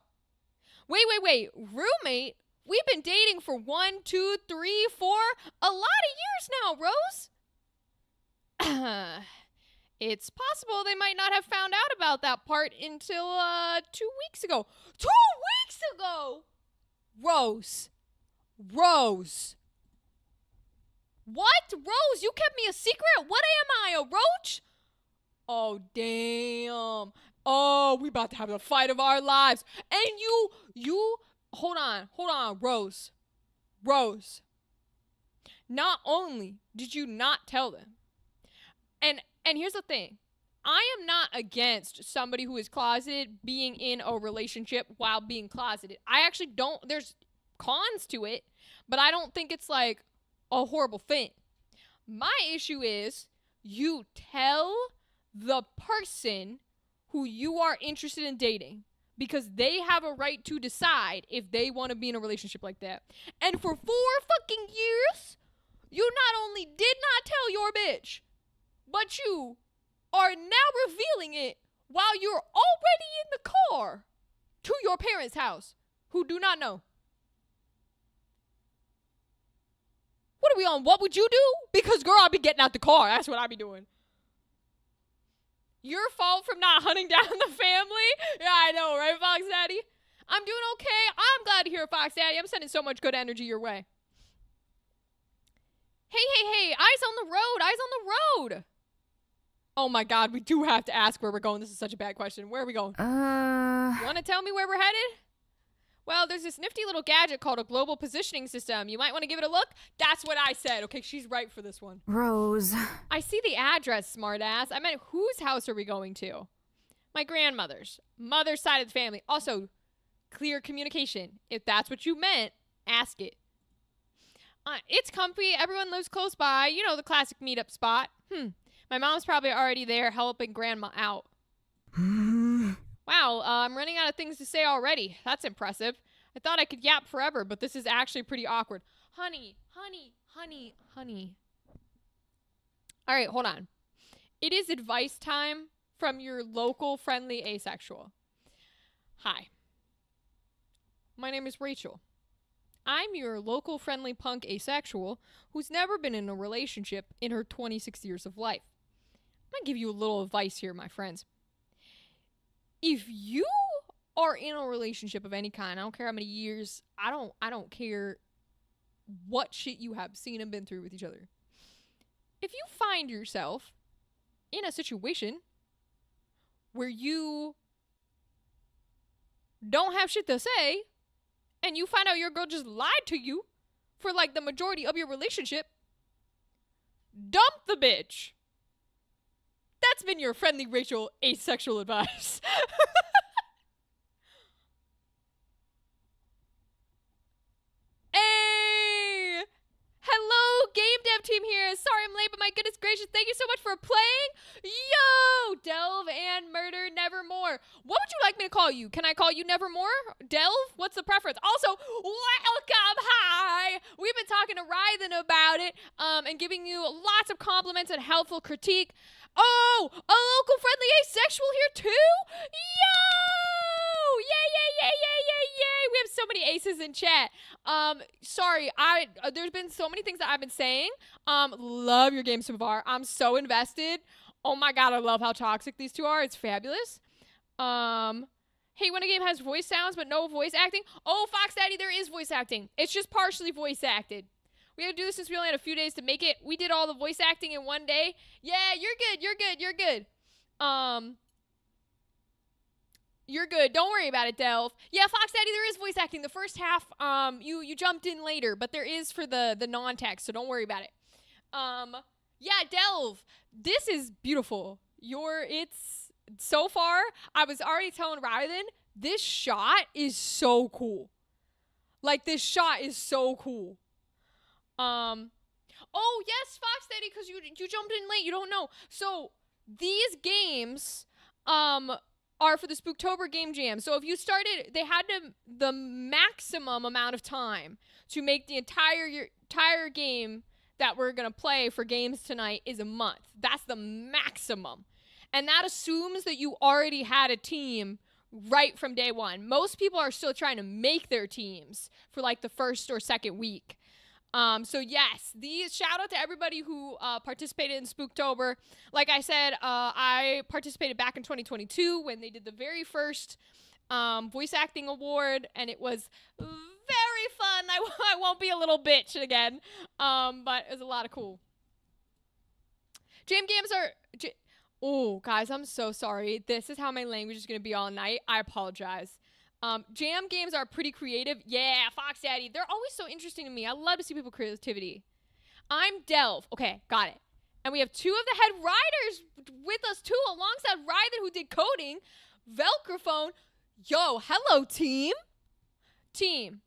Wait. Roommate? We've been dating for 1, 2, 3, 4, a lot of years now, Rose. It's possible they might not have found out about that part until 2 weeks ago. 2 weeks ago? Rose. What? Rose, you kept me a secret? What am I, a roach? Oh, damn. Oh, we about to have the fight of our lives. And you, hold on, Rose. Not only did you not tell them, and here's the thing. I am not against somebody who is closeted being in a relationship while being closeted. I actually don't, there's cons to it, but I don't think it's like a horrible thing. My issue is you tell the person who you are interested in dating because they have a right to decide if they want to be in a relationship like that. And for 4 fucking years, you not only did not tell your bitch, but you are now revealing it while you're already in the car to your parents' house who do not know. What are we on? What would you do? Because, girl, I'll be getting out the car. That's what I'll be doing. Your fault from not hunting down the family? Yeah, I know, right, Fox Daddy? I'm doing okay. I'm glad to hear it, Fox Daddy. I'm sending so much good energy your way. Hey. Eyes on the road. Oh, my God. We do have to ask where we're going. This is such a bad question. Where are we going? You want to tell me where we're headed? Well, there's this nifty little gadget called a global positioning system. You might want to give it a look. That's what I said. Okay, she's right for this one. Rose. I see the address, smartass. I meant whose house are we going to? My grandmother's. Mother's side of the family. Also, clear communication. If that's what you meant, ask it. It's comfy. Everyone lives close by. You know, the classic meetup spot. My mom's probably already there helping grandma out. Wow, I'm running out of things to say already. That's impressive. I thought I could yap forever, but this is actually pretty awkward. Honey. All right, hold on. It is advice time from your local friendly asexual. Hi. My name is Rachel. I'm your local friendly punk asexual who's never been in a relationship in her 26 years of life. I'm going to give you a little advice here, my friends. If you are in a relationship of any kind, I don't care how many years, I don't care what shit you have seen and been through with each other. If you find yourself in a situation where you don't have shit to say and you find out your girl just lied to you for like the majority of your relationship, dump the bitch. That's been your friendly Rachel asexual advice. Hey! Hello, game dev team here. Sorry I'm late, but my goodness gracious, thank you so much for playing. Yo! Delve and Murder Never Nevermore. What would you like me to call you? Can I call you Nevermore? Delve? What's the preference? Also, welcome, hi. We've been talking to Rythan about it, and giving you lots of compliments and helpful critique. Oh, a local friendly asexual here too? Yo! Yay, yay, yay, yay, yay, yay. We have so many aces in chat. Sorry, there's been so many things that I've been saying. Love your game so far. I'm so invested. Oh my god, I love how toxic these two are. It's fabulous. Hey, when a game has voice sounds but no voice acting. Oh, Fox Daddy, there is voice acting. It's just partially voice acted. We had to do this since we only had a few days to make it. We did all the voice acting in one day. Yeah, you're good. You're good. You're good. You're good. Don't worry about it, Delve. Yeah, Fox Daddy, there is voice acting. The first half, you jumped in later, but there is for the non-text, so don't worry about it. Yeah, Delve, this is beautiful. It's so far, I was already telling Rythan, this shot is so cool. Like, this shot is so cool. Oh, yes, Fox Daddy, because you jumped in late. You don't know. So, these games, are for the Spooktober GameJam. So if you started, they had the maximum amount of time to make the entire game that we're going to play for games tonight is a month. That's the maximum. And that assumes that you already had a team right from day one. Most people are still trying to make their teams for like the first or second week. So yes, shout out to everybody who participated in Spooktober. Like I said, I participated back in 2022 when they did the very first voice acting award, and it was very fun. I won't be a little bitch again, but it was a lot of cool. Jam games are... Oh, guys, I'm so sorry. This is how my language is going to be all night. I apologize. Jam games are pretty creative. Yeah, Fox Daddy. They're always so interesting to me. I love to see people's creativity. I'm Delve. Okay, got it. And we have two of the head writers with us too, alongside Rythan, who did coding. Velcrophone. Yo, hello, team. Team.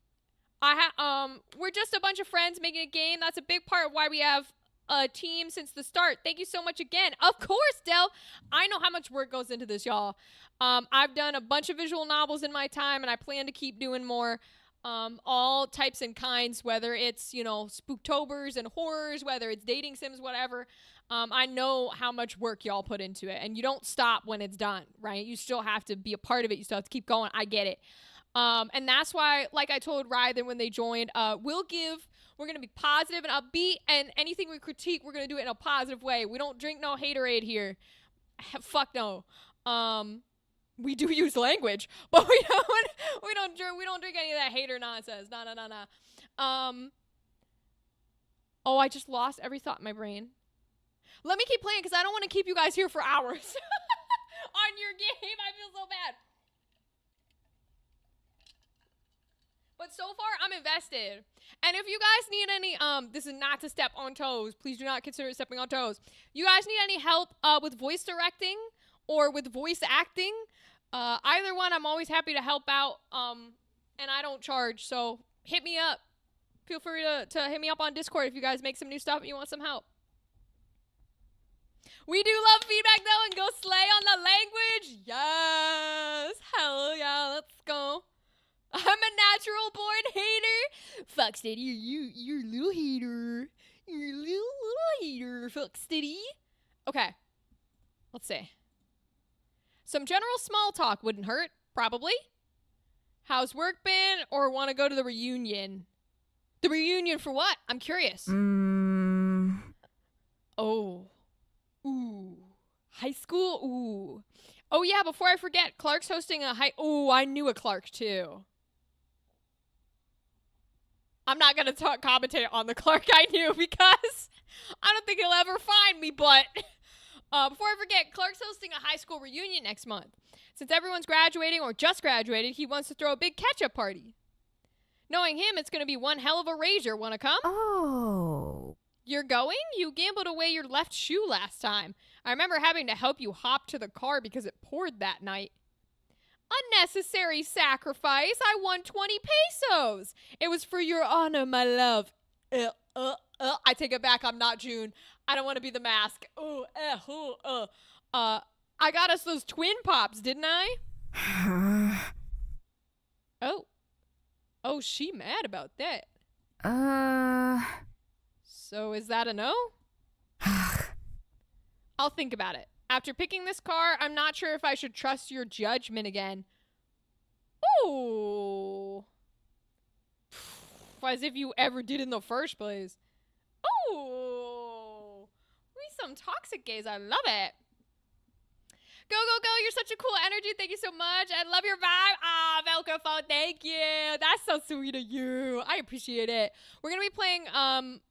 We're just a bunch of friends making a game. That's a big part of why we have a team since the start. Thank you so much again. Of course, Del. I know how much work goes into this, y'all. I've done a bunch of visual novels in my time, and I plan to keep doing more. All types and kinds, whether it's, Spooktobers and horrors, whether it's dating sims, whatever. I know how much work y'all put into it, and you don't stop when it's done, right? You still have to be a part of it. You still have to keep going. I get it. And that's why, like I told Rythan when they joined, we're going to be positive and upbeat, and anything we critique, we're going to do it in a positive way. We don't drink no haterade here. Fuck no. We do use language, but we don't drink any of that hater nonsense. No. Oh, I just lost every thought in my brain. Let me keep playing because I don't want to keep you guys here for hours on your game. I feel so bad. But so far, I'm invested. And if you guys need any, this is not to step on toes. Please do not consider stepping on toes. You guys need any help with voice directing or with voice acting? Either one, I'm always happy to help out. And I don't charge, so hit me up. Feel free to hit me up on Discord if you guys make some new stuff and you want some help. We do love feedback, though, and go slay on the language. Yes. Hell yeah, let's go. I'm a natural born hater. Fox Daddy, you're a little hater. You're a little hater, Fox Daddy. Okay. Let's see. Some general small talk wouldn't hurt, probably. How's work been, or want to go to the reunion? The reunion for what? I'm curious. Oh. Ooh. High school? Ooh. Oh, yeah, before I forget, Clark's hosting a Ooh, I knew a Clark, too. I'm not going to commentate on the Clark I knew because I don't think he'll ever find me, but before I forget, Clark's hosting a high school reunion next month. Since everyone's graduating or just graduated, he wants to throw a big catch-up party. Knowing him, it's going to be one hell of a rager. Want to come? Oh. You're going? You gambled away your left shoe last time. I remember having to help you hop to the car because it poured that night. Unnecessary sacrifice. I won 20 pesos. It was for your honor, my love. I take it back. I'm not June. I don't want to be the mask. I got us those twin pops, didn't I? Oh. Oh, she mad about that. So is that a no? I'll think about it. After picking this car, I'm not sure if I should trust your judgment again. Ooh. As if you ever did in the first place. Ooh. We some toxic gays. I love it. Go, go, go. You're such a cool energy. Thank you so much. I love your vibe. Ah, Velcro, thank you. That's so sweet of you. I appreciate it. We're going to be playing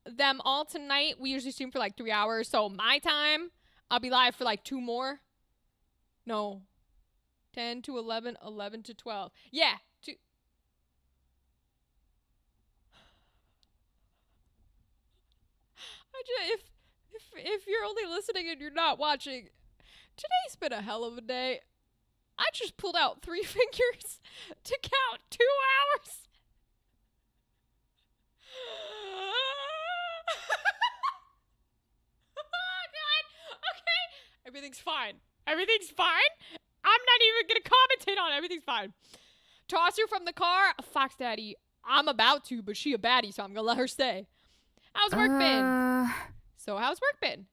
them all tonight. We usually stream for like 3 hours. So my time, I'll be live for like 2 more. No. 10 to 11, 11 to 12. Yeah. If you're only listening and you're not watching, today's been a hell of a day. I just pulled out 3 fingers to count 2 hours. Oh, God. Okay. Everything's fine. Everything's fine. I'm not even going to commentate on it. Everything's fine. Toss her from the car. Fox Daddy, I'm about to, but she a baddie, so I'm going to let her stay. How's work been? So how's work been?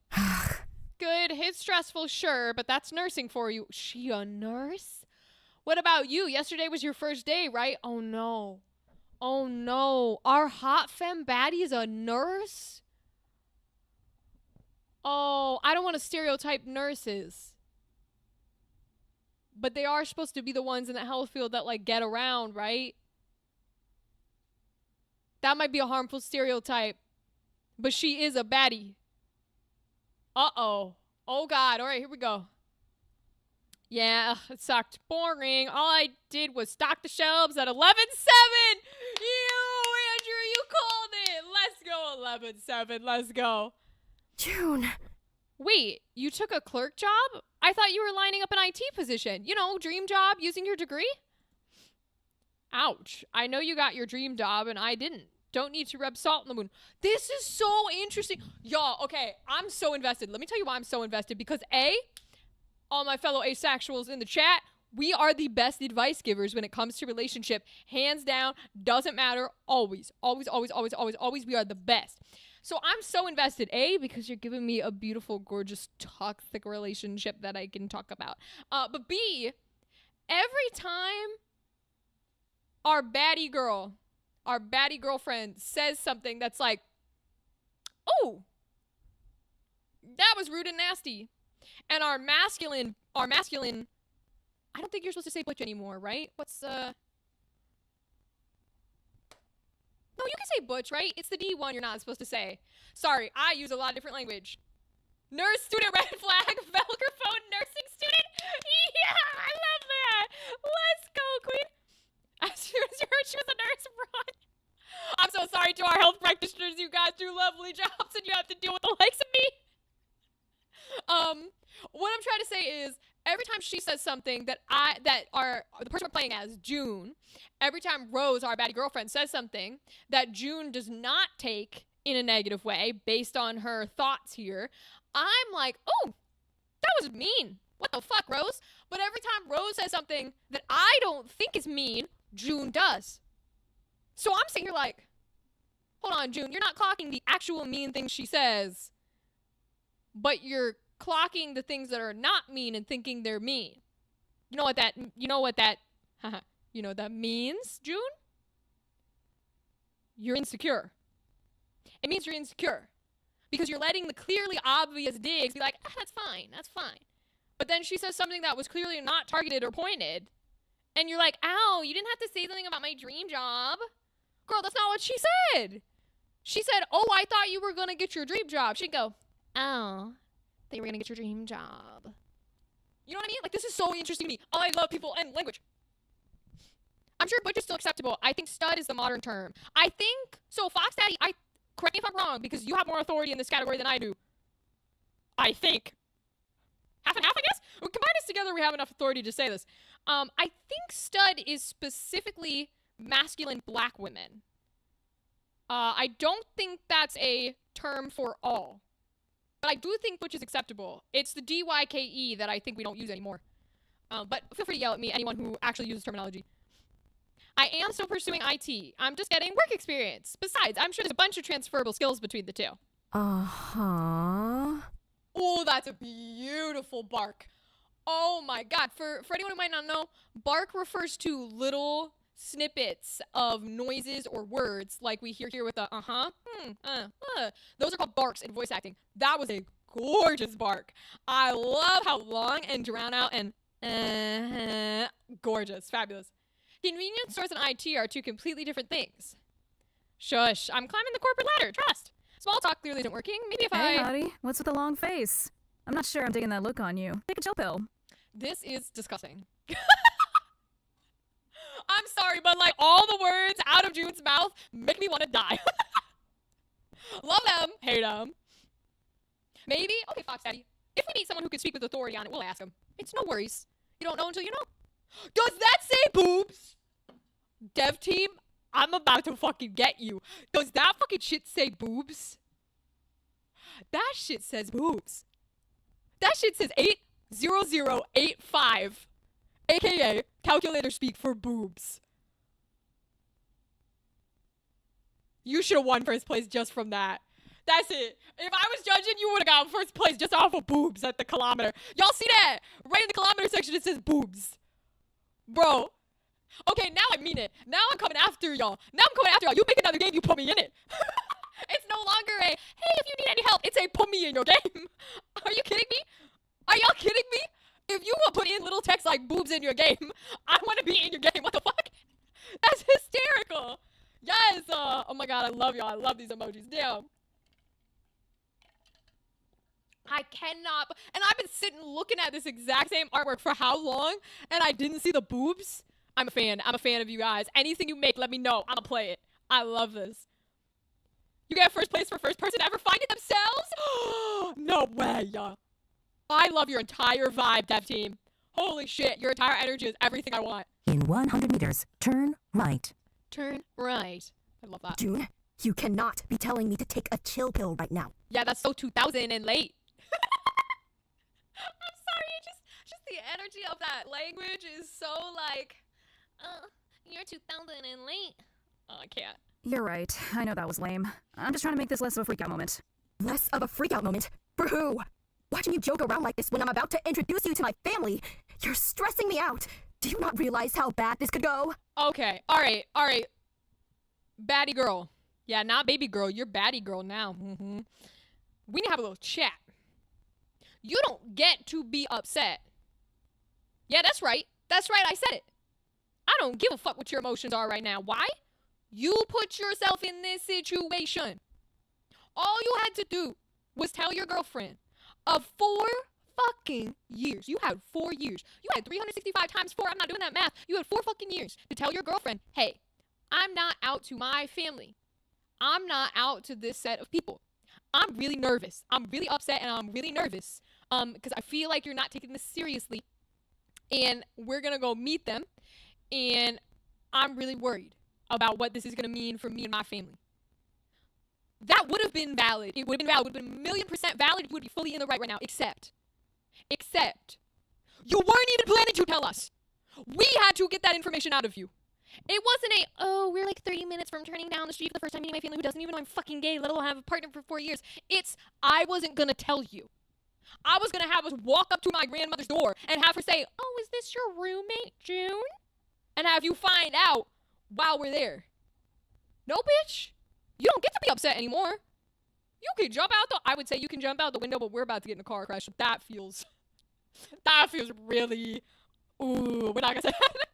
Good. It's stressful, sure, but that's nursing for you. She a nurse? What about you? Yesterday was your first day, right? Oh, no. Oh, no. Our hot femme baddie is a nurse? Oh, I don't want to stereotype nurses. But they are supposed to be the ones in the health field that, like, get around, right? That might be a harmful stereotype. But she is a baddie. Uh-oh. Oh, God. All right, here we go. Yeah, it sucked. Boring. All I did was stock the shelves at 11.7. Andrew, you called it. Let's go, 11.7. Let's go. June. Wait, you took a clerk job? I thought you were lining up an IT position. You know, dream job using your degree? Ouch. I know you got your dream job and I didn't. Don't need to rub salt in the wound. This is so interesting. Y'all, okay, I'm so invested. Let me tell you why I'm so invested. Because A, all my fellow asexuals in the chat, we are the best advice givers when it comes to relationship. Hands down, doesn't matter. Always, always, always, always, always, always, we are the best. So I'm so invested. A, because you're giving me a beautiful, gorgeous, toxic relationship that I can talk about. But B, every time our baddie girlfriend says something that's like, oh, that was rude and nasty. And our masculine, I don't think you're supposed to say butch anymore, right? No, you can say butch, right? It's the D one you're not supposed to say. Sorry, I use a lot of different language. Nurse student, red flag, Velcrophone, nursing student. Yeah, I love that. Let's go, queen. As soon as you heard she was a nurse, run. I'm so sorry to our health practitioners. You guys do lovely jobs and you have to deal with the likes of me. What I'm trying to say is every time she says something the person we're playing as, June, every time Rose, our baddie girlfriend, says something that June does not take in a negative way based on her thoughts here, I'm like, oh, that was mean. What the fuck, Rose? But every time Rose says something that I don't think is mean, June does. So I'm sitting here like, hold on, June, you're not clocking the actual mean things she says, but you're clocking the things that are not mean and thinking they're mean. You know what that means, June? You're insecure. It means you're insecure because you're letting the clearly obvious digs be like, that's fine. But then she says something that was clearly not targeted or pointed. And you're like, ow, you didn't have to say something about my dream job. Girl, that's not what she said. She said, oh, I thought you were going to get your dream job. She'd go, oh, they were going to get your dream job. You know what I mean? Like, this is so interesting to me. I love people and language. I'm sure butch is still acceptable. I think stud is the modern term. I think, so Fox Daddy, correct me if I'm wrong, because you have more authority in this category than I do. I think. Half and half, I guess? We combine this together, we have enough authority to say this. I think stud is specifically masculine black women. I don't think that's a term for all. But I do think butch is acceptable. It's the DYKE that I think we don't use anymore. But feel free to yell at me, anyone who actually uses terminology. I am still pursuing IT. I'm just getting work experience. Besides, I'm sure there's a bunch of transferable skills between the two. Uh-huh. Oh, that's a beautiful bark. Oh my god. For anyone who might not know, bark refers to little snippets of noises or words like we hear here with the Those are called barks in voice acting. That was a gorgeous bark. I love how long and drown out and gorgeous. Fabulous. Convenience stores and IT are two completely different things. Shush. I'm climbing the corporate ladder. Trust. Small talk clearly isn't working. Maybe if Hey, howdy. What's with the long face? I'm not sure I'm digging that look on you. Take a chill pill. This is disgusting. I'm sorry, but like all the words out of June's mouth make me want to die. Love them, hate them. Maybe, okay, Fox Daddy. If we meet someone who can speak with authority on it, we'll ask them. It's no worries. You don't know until you know. Does that say boobs? Dev team, I'm about to fucking get you. Does that fucking shit say boobs? That shit says boobs. That shit says 80085. AKA calculator speak for boobs. You should have won first place just from that. That's it. If I was judging, you would have gotten first place just off of boobs at the kilometer. Y'all see that? Right in the kilometer section it says boobs. Bro. Okay, now I mean it. Now I'm coming after y'all. You make another game, you put me in it. It's no longer a, hey, if you need any help, it's a put me in your game. Are you kidding me? Are y'all kidding me? If you will put in little text like boobs in your game, I want to be in your game. What the fuck? That's hysterical. Yes. Oh my god, I love y'all. I love these emojis. Damn. I cannot. And I've been sitting looking at this exact same artwork for how long? And I didn't see the boobs. I'm a fan. I'm a fan of you guys. Anything you make, let me know. I'm gonna play it. I love this. You get first place for first person to ever find it themselves? No way, y'all. I love your entire vibe, dev team. Holy shit, your entire energy is everything I want. In 100 meters, turn right. Turn right. I love that. June, you cannot be telling me to take a chill pill right now. Yeah, that's so 2000 and late. I'm sorry, just the energy of that language is so like, you're 2000 and late. Oh, I can't. You're right. I know that was lame. I'm just trying to make this less of a freakout moment. Less of a freakout moment? For who? Watching you joke around like this when I'm about to introduce you to my family, you're stressing me out. Do you not realize how bad this could go? Okay, alright. Baddie girl. Yeah, not baby girl, you're baddie girl now. We need to have a little chat. You don't get to be upset. Yeah, that's right, I said it. I don't give a fuck what your emotions are right now. Why? You put yourself in this situation. All you had to do was tell your girlfriend of 4 fucking years. You had 4 years. You had 365 times 4. I'm not doing that math. You had 4 fucking years to tell your girlfriend, hey, I'm not out to my family. I'm not out to this set of people. I'm really nervous. I'm really upset and I'm really nervous because I feel like you're not taking this seriously. And we're going to go meet them. And I'm really worried about what this is going to mean for me and my family. That would have been valid. It would have been valid. It would have been 1,000,000% valid. You would be fully in the right now. Except, you weren't even planning to tell us. We had to get that information out of you. It wasn't we're like 30 minutes from turning down the street for the first time meeting my family who doesn't even know I'm fucking gay, let alone have a partner for 4 years. I wasn't going to tell you. I was going to have us walk up to my grandmother's door and have her say, oh, is this your roommate, June? And have you find out while we're there. No, bitch. You don't get to be upset anymore. You can jump out I would say you can jump out the window, but we're about to get in a car crash. That feels really, ooh, we're not gonna say that.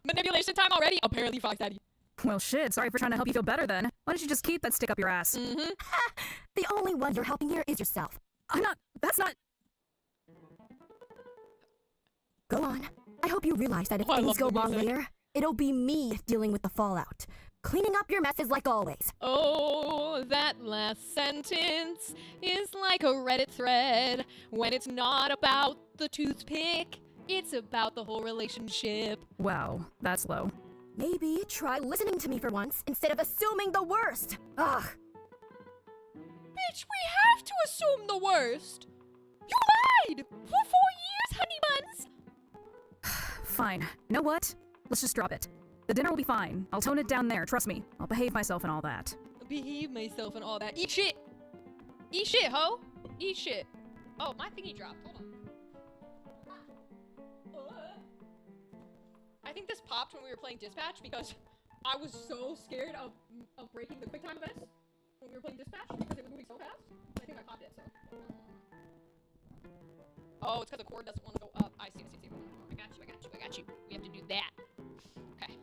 Manipulation time already? Apparently, Fox Daddy. Well, shit, sorry for trying to help you feel better then. Why don't you just keep that stick up your ass? The only one you're helping here is yourself. That's not... Go on. I hope you realize that if I things love go the wrong music. later, it'll be me dealing with the fallout. Cleaning up your messes like always. Oh, that last sentence is like a Reddit thread. When it's not about the toothpick, it's about the whole relationship. Wow, that's low. Maybe try listening to me for once instead of assuming the worst. Ugh. Bitch, we have to assume the worst. You lied for 4 years, honey buns. Fine. You know what? Let's just drop it. The dinner will be fine. I'll tone it down there, trust me. I'll behave myself and all that. Behave myself and all that. Eat shit. Eat shit, ho. Eat shit. Oh, my thingy dropped. Hold on. I think this popped when we were playing Dispatch because I was so scared of breaking the QuickTime events when we were playing Dispatch because they were moving so fast. I think I popped it, so. Oh, it's because the cord doesn't want to go up. I see. I got you. We have to do that. Okay.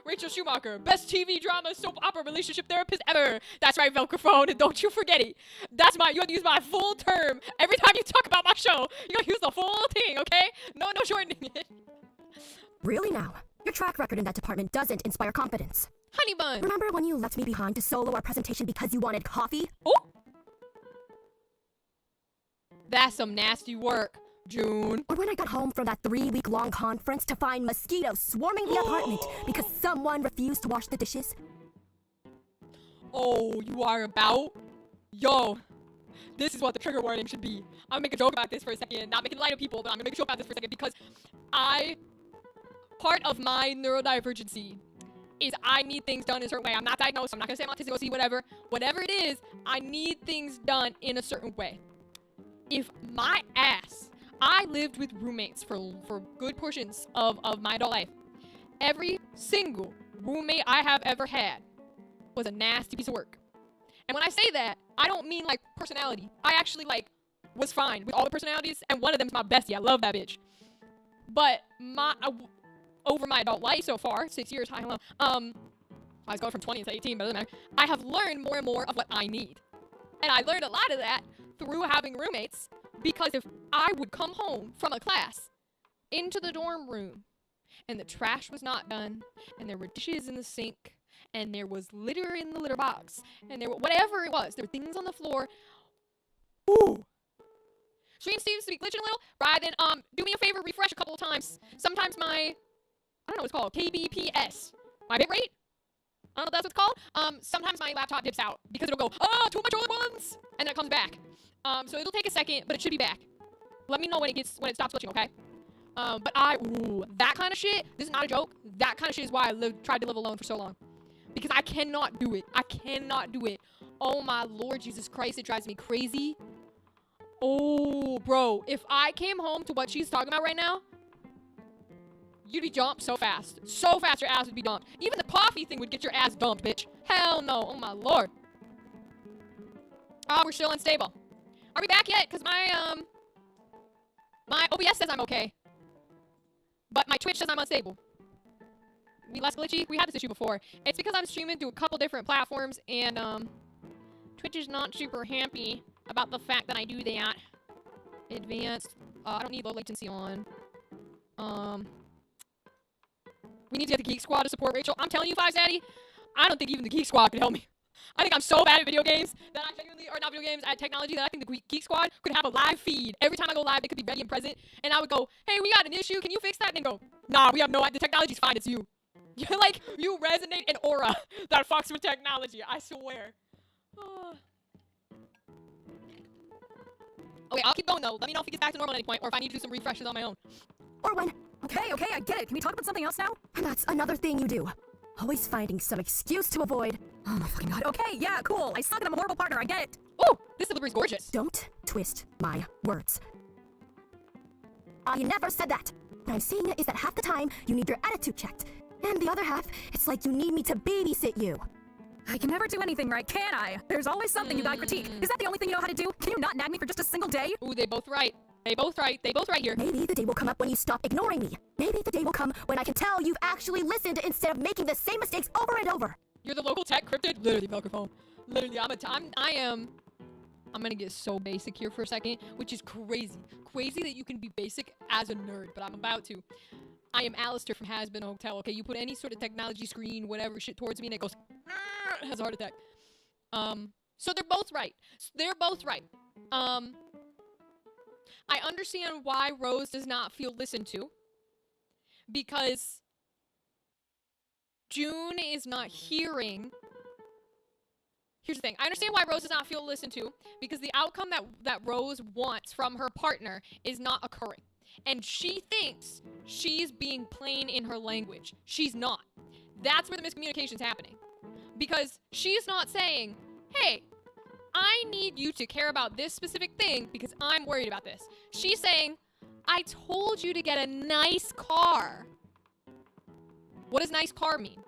Rachel Schumacher, best TV drama soap opera relationship therapist ever. That's right, Velcrophone, and don't you forget it. You have to use my full term. Every time you talk about my show, you gotta use the full thing, okay? No shortening it. Really now? Your track record in that department doesn't inspire confidence. Honey bun. Remember when you left me behind to solo our presentation because you wanted coffee? Oh! That's some nasty work, June. Or when I got home from that 3-week-long conference to find mosquitoes swarming the apartment because someone refused to wash the dishes? Oh, you are about? Yo, this is what the trigger warning should be. I'm gonna make a joke about this for a second. Not making light of people, but I'm gonna make a joke about this for a second because part of my neurodivergency is I need things done in a certain way. I'm not diagnosed. I'm not gonna say I'm autistic, OCD, whatever. Whatever it is, I need things done in a certain way. If my ass, I lived with roommates for good portions of my adult life. Every single roommate I have ever had was a nasty piece of work. And when I say that, I don't mean like personality. I actually was fine with all the personalities, and one of them's my bestie. I love that bitch. But over my adult life so far, 6 years, hi, hello, I was going from 20 to 18, but it doesn't matter. I have learned more and more of what I need. And I learned a lot of that through having roommates, because if I would come home from a class into the dorm room and the trash was not done and there were dishes in the sink and there was litter in the litter box and there were whatever it was, there were things on the floor. Ooh. Stream seems to be glitching a little. Ryden, do me a favor, refresh a couple of times. Sometimes I don't know what it's called, KBPS, my bitrate? I don't know if that's what it's called. Sometimes my laptop dips out because it'll go, too much all at once, and then it comes back. So it'll take a second, but it should be back. Let me know when it stops glitching, okay? But that kind of shit, this is not a joke. That kind of shit is why I tried to live alone for so long. Because I cannot do it. I cannot do it. Oh my Lord Jesus Christ, it drives me crazy. Oh, bro, if I came home to what she's talking about right now, you'd be dumped so fast. So fast your ass would be dumped. Even the coffee thing would get your ass dumped, bitch. Hell no. Oh my Lord. Oh, we're still unstable. Are we back yet? Because my OBS says I'm okay. But my Twitch says I'm unstable. Be less glitchy? We had this issue before. It's because I'm streaming through a couple different platforms, and Twitch is not super happy about the fact that I do that. Advanced. I don't need low latency on. We need to get the Geek Squad to support Rachel. I'm telling you, Five Zaddy, I don't think even the Geek Squad could help me. I think I'm so bad at video games that I genuinely, or not video games, at technology, that I think the Geek Squad could have a live feed. Every time I go live, they could be ready and present. And I would go, hey, we got an issue. Can you fix that? And then go, nah, we have no idea. The technology's fine. It's you. You're like, you resonate an aura that fucks with technology. I swear. Okay, I'll keep going, though. Let me know if it gets back to normal at any point, or if I need to do some refreshes on my own. Or when... Okay, I get it. Can we talk about something else now? That's another thing you do. Always finding some excuse to avoid. Oh my fucking god. Okay, yeah, cool. I suck and I'm a horrible partner. I get it. Ooh, this delivery's gorgeous. Don't twist my words. I never said that. What I'm saying is that half the time, you need your attitude checked. And the other half, it's like you need me to babysit you. I can never do anything right, can I? There's always something you gotta critique. Is that the only thing you know how to do? Can you not nag me for just a single day? Ooh, they both right. They both right here. Maybe the day will come up when you stop ignoring me. Maybe the day will come when I can tell you've actually listened instead of making the same mistakes over and over. You're the local tech cryptid? Literally, microphone. Literally, I'm gonna get so basic here for a second, which is crazy. Crazy that you can be basic as a nerd, but I'm about to. I am Alistair from Has Been Hotel, okay? You put any sort of technology screen, whatever shit towards me, and it goes, has a heart attack. So they're both right. I understand why Rose does not feel listened to, because June is not hearing here's the thing. I understand why Rose does not feel listened to, because the outcome that Rose wants from her partner is not occurring. And she thinks she's being plain in her language. She's not. That's where the miscommunication's happening. Because she's not saying, hey, I need you to care about this specific thing because I'm worried about this. She's saying, I told you to get a nice car. What does nice car mean?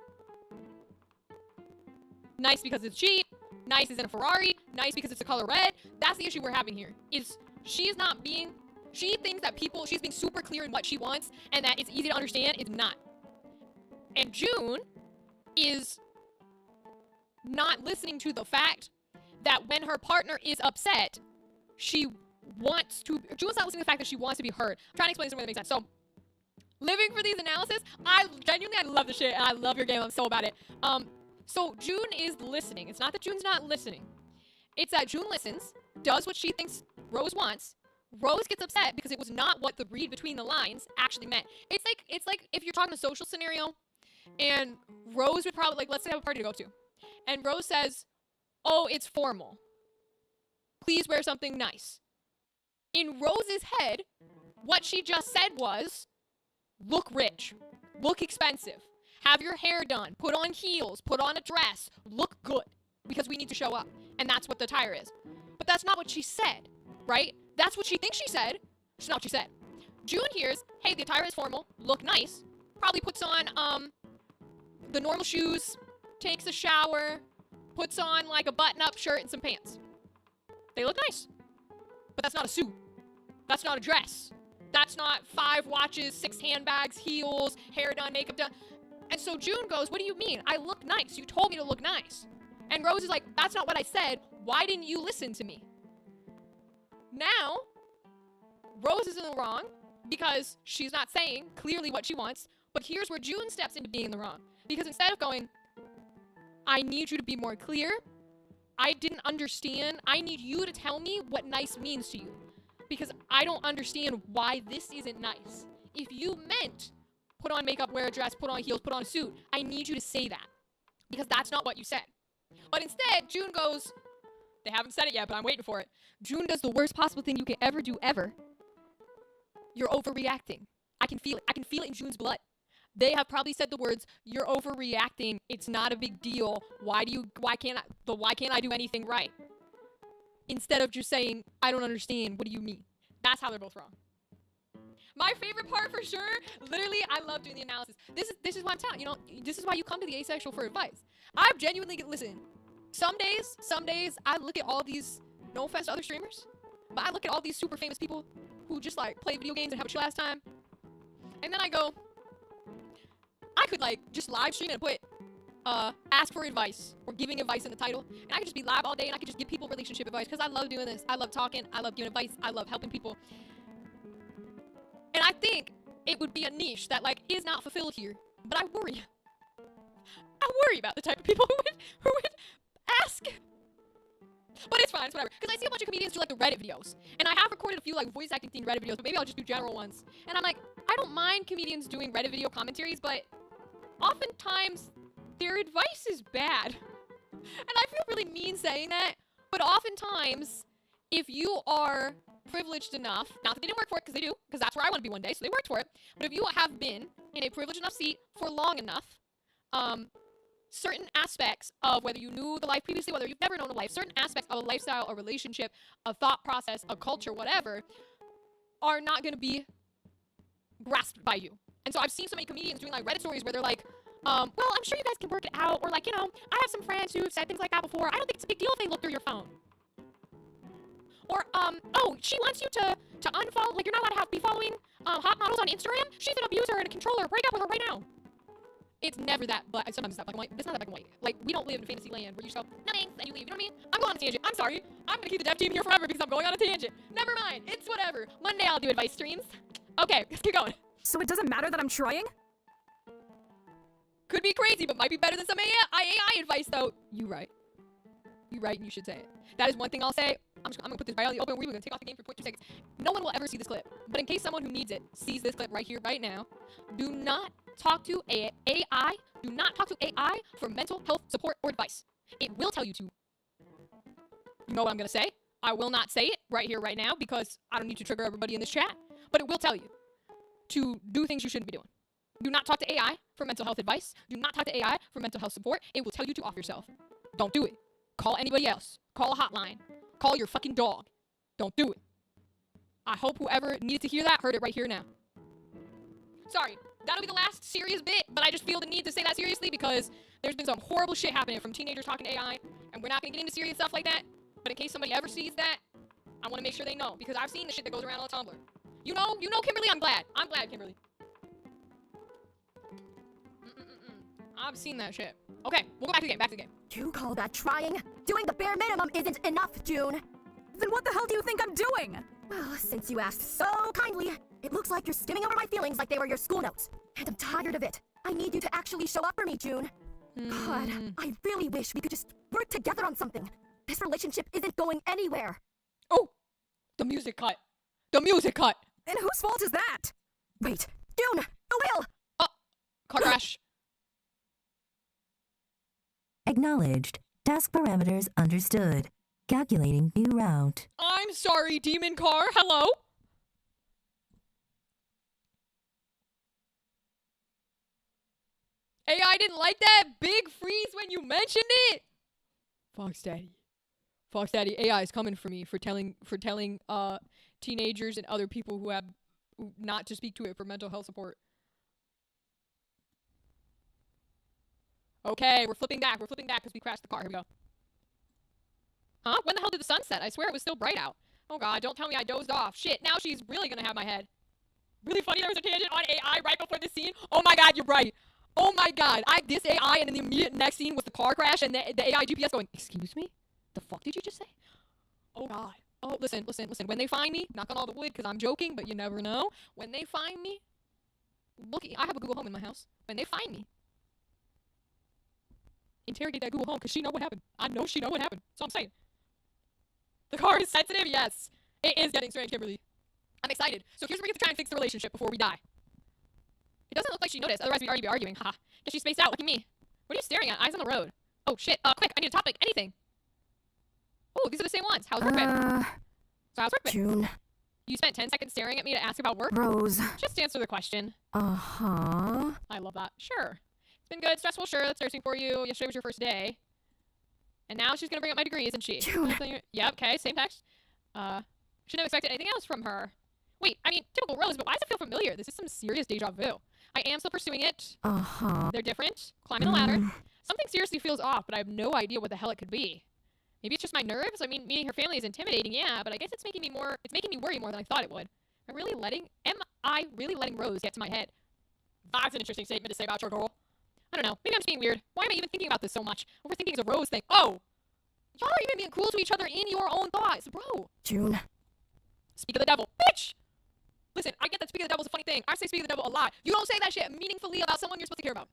Nice because it's cheap. Nice is in a Ferrari. Nice because it's the color red. That's the issue we're having here. Is she's not being, she thinks that she's being super clear in what she wants and that it's easy to understand. It's not. And June is not listening to the fact that when her partner is upset, June's not listening to the fact that she wants to be heard. I'm trying to explain this in a way that makes sense. So, living for these analysis, I love the shit, and I love your game. I'm so about it. So June is listening. It's not that June's not listening. It's that June listens, does what she thinks Rose wants. Rose gets upset because it was not what the read between the lines actually meant. It's like if you're talking a social scenario, and Rose would probably, like, let's say I have a party to go to, and Rose says, oh, it's formal. Please wear something nice. In Rose's head, what she just said was, look rich, look expensive, have your hair done, put on heels, put on a dress, look good, because we need to show up. And that's what the attire is. But that's not what she said, right? That's what she thinks she said. It's not what she said. June hears, hey, the attire is formal, look nice, probably puts on the normal shoes, takes a shower, puts on like a button-up shirt and some pants. They look nice. But that's not a suit. That's not a dress. That's not 5 watches, 6 handbags, heels, hair done, makeup done. And so June goes, what do you mean? I look nice. You told me to look nice. And Rose is like, that's not what I said. Why didn't you listen to me? Now, Rose is in the wrong because she's not saying clearly what she wants. But here's where June steps into being in the wrong. Because instead of going, I need you to be more clear, I didn't understand, I need you to tell me what nice means to you. Because I don't understand why this isn't nice. If you meant put on makeup, wear a dress, put on heels, put on a suit, I need you to say that. Because that's not what you said. But instead, June goes, they haven't said it yet, but I'm waiting for it. June does the worst possible thing you can ever do, ever. You're overreacting. I can feel it. I can feel it in June's blood. They have probably said the words, you're overreacting, it's not a big deal, why can't I do anything right? Instead of just saying, I don't understand, what do you mean? That's how they're both wrong. My favorite part for sure, literally, I love doing the analysis. This is what I'm telling you, this is why you come to the Asexual for advice. I genuinely listen. Some days, I look at all these, no offense to other streamers, but I look at all these super famous people who just like play video games and have a chill ass time. And then I go, I could like just live stream and put ask for advice or giving advice in the title, and I could just be live all day and I could just give people relationship advice because I love doing this. I love talking, I love giving advice, I love helping people. And I think it would be a niche that like is not fulfilled here, but I worry about the type of people who would ask. But it's fine, it's whatever. Because I see a bunch of comedians do like the Reddit videos. And I have recorded a few like voice acting themed Reddit videos, but maybe I'll just do general ones. And I'm like, I don't mind comedians doing Reddit video commentaries, but oftentimes their advice is bad. And I feel really mean saying that, but oftentimes if you are privileged enough, not that they didn't work for it, because they do, because that's where I want to be one day, so they worked for it, but if you have been in a privileged enough seat for long enough, certain aspects of whether you knew the life previously, whether you've never known a life, certain aspects of a lifestyle, a relationship, a thought process, a culture, whatever, are not going to be grasped by you. And so I've seen so many comedians doing like Reddit stories where they're like, well, I'm sure you guys can work it out, or like, I have some friends who've said things like that before. I don't think it's a big deal if they look through your phone. Or, oh, she wants you to unfollow, like, you're not allowed to be following hot models on Instagram. She's an abuser and a controller. Break up with her right now. It's never that, but sometimes it's that black and white. It's not that black and white. Like, we don't live in fantasy land where you just go, no thanks, and you leave. You know what I mean? I'm going on a tangent. I'm sorry. I'm gonna keep the dev team here forever because I'm going on a tangent. Never mind. It's whatever. Monday I'll do advice streams. Okay, let's keep going. So it doesn't matter that I'm trying? Could be crazy, but might be better than some AI advice, though. You right. You right, and you should say it. That is one thing I'll say. I'm gonna put this right out in the open. We're gonna take off the game for 0.2 seconds. No one will ever see this clip. But in case someone who needs it sees this clip right here, right now, do not talk to AI. Do not talk to AI for mental health support or advice. It will tell you to. You know what I'm gonna say? I will not say it right here, right now, because I don't need to trigger everybody in this chat. But it will tell you to do things you shouldn't be doing. Do not talk to AI for mental health advice. Do not talk to AI for mental health support. It will tell you to off yourself. Don't do it. Call anybody else. Call a hotline. Call your fucking dog. Don't do it. I hope whoever needed to hear that heard it right here now. Sorry, that'll be the last serious bit, but I just feel the need to say that seriously because there's been some horrible shit happening from teenagers talking to AI, and we're not gonna get into serious stuff like that, but in case somebody ever sees that, I wanna make sure they know, because I've seen the shit that goes around on Tumblr. You know, Kimberly, I'm glad. I'm glad, Kimberly. I've seen that shit. Okay, we'll go back to the game, You call that trying? Doing the bare minimum isn't enough, June. Then what the hell do you think I'm doing? Well, since you asked so kindly, it looks like you're skimming over my feelings like they were your school notes. And I'm tired of it. I need you to actually show up for me, June. God, I really wish we could just work together on something. This relationship isn't going anywhere. Oh, the music cut. The music cut. And whose fault is that? Wait, June, the wheel! Car crash. Acknowledged. Task parameters understood. Calculating new route. I'm sorry, demon car. Hello? AI didn't like that big freeze when you mentioned it. Fox Daddy, AI is coming for me for telling teenagers and other people who have not to speak to it for mental health support. Okay, we're flipping back because we crashed the car. Here we go. Huh? When the hell did the sun set? I swear it was still bright out. Oh god, don't tell me I dozed off. Shit, now she's really gonna have my head. Really funny, there was a tangent on AI right before this scene. Oh my god, you're right. Oh my god, I dissed AI and then the immediate next scene was the car crash and the AI GPS going, excuse me? The fuck did you just say? Oh god. Oh, listen. When they find me, knock on all the wood because I'm joking, but you never know. When they find me, look, I have a Google Home in my house. When they find me, interrogate that Google Home because she know what happened. I know she know what happened. So I'm saying. The car is sensitive? Yes. It is getting strange, Kimberly. I'm excited. So here's where we get to try and fix the relationship before we die. It doesn't look like she noticed, otherwise we'd already be arguing. Haha. Guess she spaced out. Look at me. What are you staring at? Eyes on the road. Oh shit. Quick, I need a topic. Anything. Oh, these are the same ones. How's work been? So how's work been? June. You spent 10 seconds staring at me to ask about work? Rose. Just answer the question. Uh-huh. I love that. Sure. It's been good. Stressful, sure. That's nursing for you. Yesterday was your first day. And now she's gonna bring up my degree, isn't she? June. Yep, okay, same text. Shouldn't have expected anything else from her. Wait, I mean, typical Rose, but why does it feel familiar? This is some serious deja vu. I am still pursuing it. Uh-huh. They're different. Climbing a ladder. Something seriously feels off, but I have no idea what the hell it could be. Maybe it's just my nerves? I mean, meeting her family is intimidating, yeah, but I guess it's making me worry more than I thought it would. Am I really letting Rose get to my head? That's an interesting statement to say about your girl. I don't know. Maybe I'm just being weird. Why am I even thinking about this so much? Overthinking is a Rose thing. Oh! Y'all are even being cruel to each other in your own thoughts, bro. June. Speak of the devil. Bitch! Listen, I get that speak of the devil is a funny thing. I say speak of the devil a lot. You don't say that shit meaningfully about someone you're supposed to care about.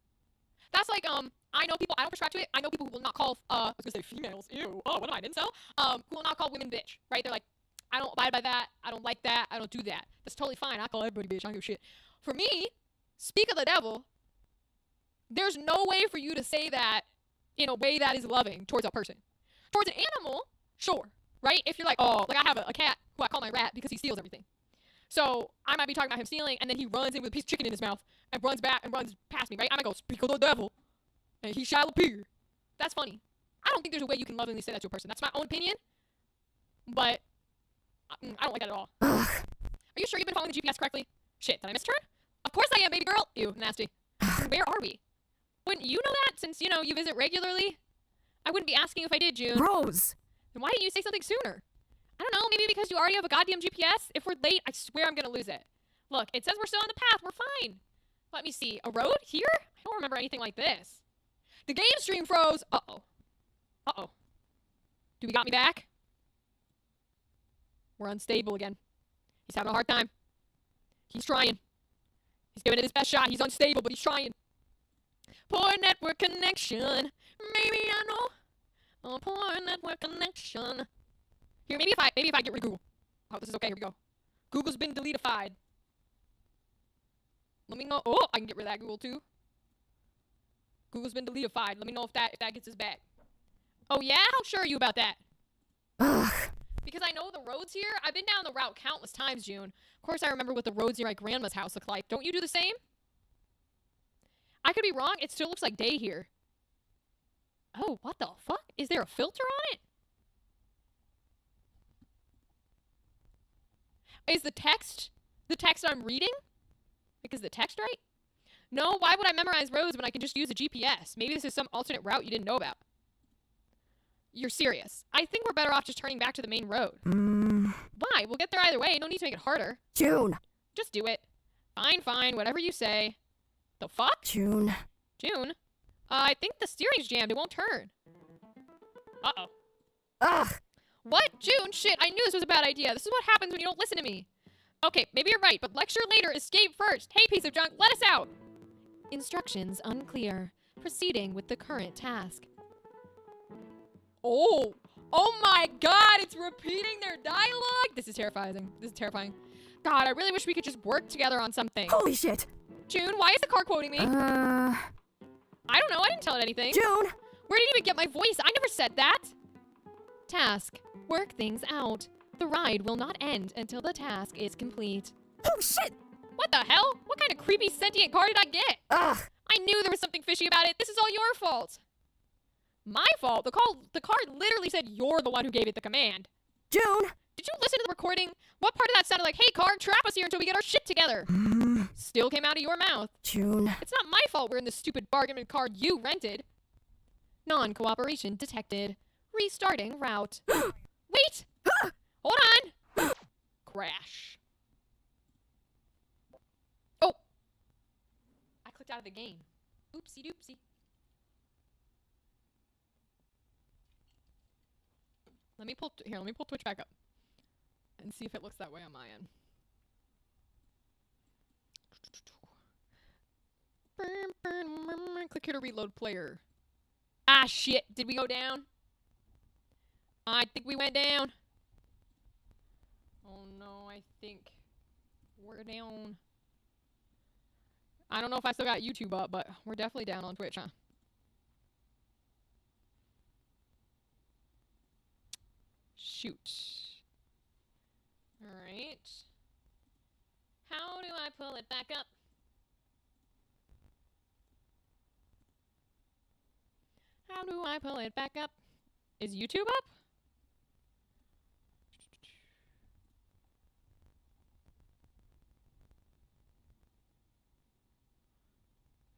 That's like, I know people, I don't prescribe to it. I know people who will not call, I was gonna say females, ew, oh, what am I, an incel? Who will not call women bitch, right? They're like, I don't abide by that. I don't like that. I don't do that. That's totally fine. I call everybody bitch. I don't give a shit. For me, speak of the devil, there's no way for you to say that in a way that is loving towards a person. Towards an animal, sure, right? If you're like, oh, like I have a cat who I call my rat because he steals everything. So I might be talking about him stealing, and then he runs in with a piece of chicken in his mouth and runs back and runs past me, right? I might go, speak of the devil, and he shall appear. That's funny. I don't think there's a way you can lovingly say that to a person. That's my own opinion, but I don't like that at all. Ugh. Are you sure you've been following the GPS correctly? Shit, did I misturn? Of course I am, baby girl. Ew, nasty. Where are we? Wouldn't you know that since, you know, you visit regularly? I wouldn't be asking if I did, June. Rose! Then why didn't you say something sooner? I don't know, maybe because you already have a goddamn GPS? If we're late, I swear I'm gonna lose it. Look, it says we're still on the path. We're fine. Let me see. A road? Here? I don't remember anything like this. The game stream froze. Uh-oh. Uh-oh. Do we got me back? We're unstable again. He's having a hard time. He's trying. He's giving it his best shot. He's unstable, but he's trying. Poor network connection. Maybe I know. Oh, poor network connection. Here, maybe if I get rid of Google. Oh, this is okay. Here we go. Google's been deleted-fied. Let me know. Oh, I can get rid of that Google too. Google's been deleted-fied. Let me know if that gets us back. Oh yeah? How sure are you about that? Ugh. Because I know the roads here. I've been down the route countless times, June. Of course, I remember what the roads near my grandma's house look like. Don't you do the same? I could be wrong. It still looks like day here. Oh, what the fuck? Is there a filter on it? Is the text I'm reading? Like, is the text right? No, why would I memorize roads when I can just use a GPS? Maybe this is some alternate route you didn't know about. You're serious. I think we're better off just turning back to the main road. Why? We'll get there either way. No need to make it harder. June. Just do it. Fine, fine. Whatever you say. The fuck? June. June? I think the steering's jammed. It won't turn. Uh-oh. Ugh. What? June? Shit, I knew this was a bad idea. This is what happens when you don't listen to me. Okay, maybe you're right, but lecture later, escape first. Hey, piece of junk, let us out. Instructions unclear. Proceeding with the current task. Oh my god, it's repeating their dialogue. This is terrifying. God, I really wish we could just work together on something. Holy shit. June, why is the car quoting me? I don't know, I didn't tell it anything. June. Where did you even get my voice? I never said that. Task. Work things out. The ride will not end until the task is complete. Oh shit. What the hell? What kind of creepy sentient car did I get? Ugh. I knew there was something fishy about it. This is all your fault. My fault? The car literally said you're the one who gave it the command. June. Did you listen to the recording? What part of that sounded like, hey car, trap us here until we get our shit together? Still came out of your mouth. June. It's not my fault we're in this stupid bargain car you rented. Non-cooperation detected. Restarting route. Wait! Hold on! Crash. Oh! I clicked out of the game. Oopsie doopsie. Let me pull Twitch back up and see if it looks that way on my end. Click here to reload player. Ah, shit. Did we go down? I think we went down. Oh, no. I think we're down. I don't know if I still got YouTube up, but we're definitely down on Twitch, huh? Shoot. Alright. How do I pull it back up? How do I pull it back up? Is YouTube up?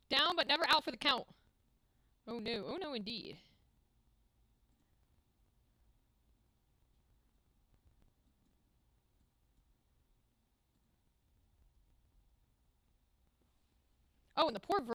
Down, but never out for the count. Oh no indeed. Oh, and the poor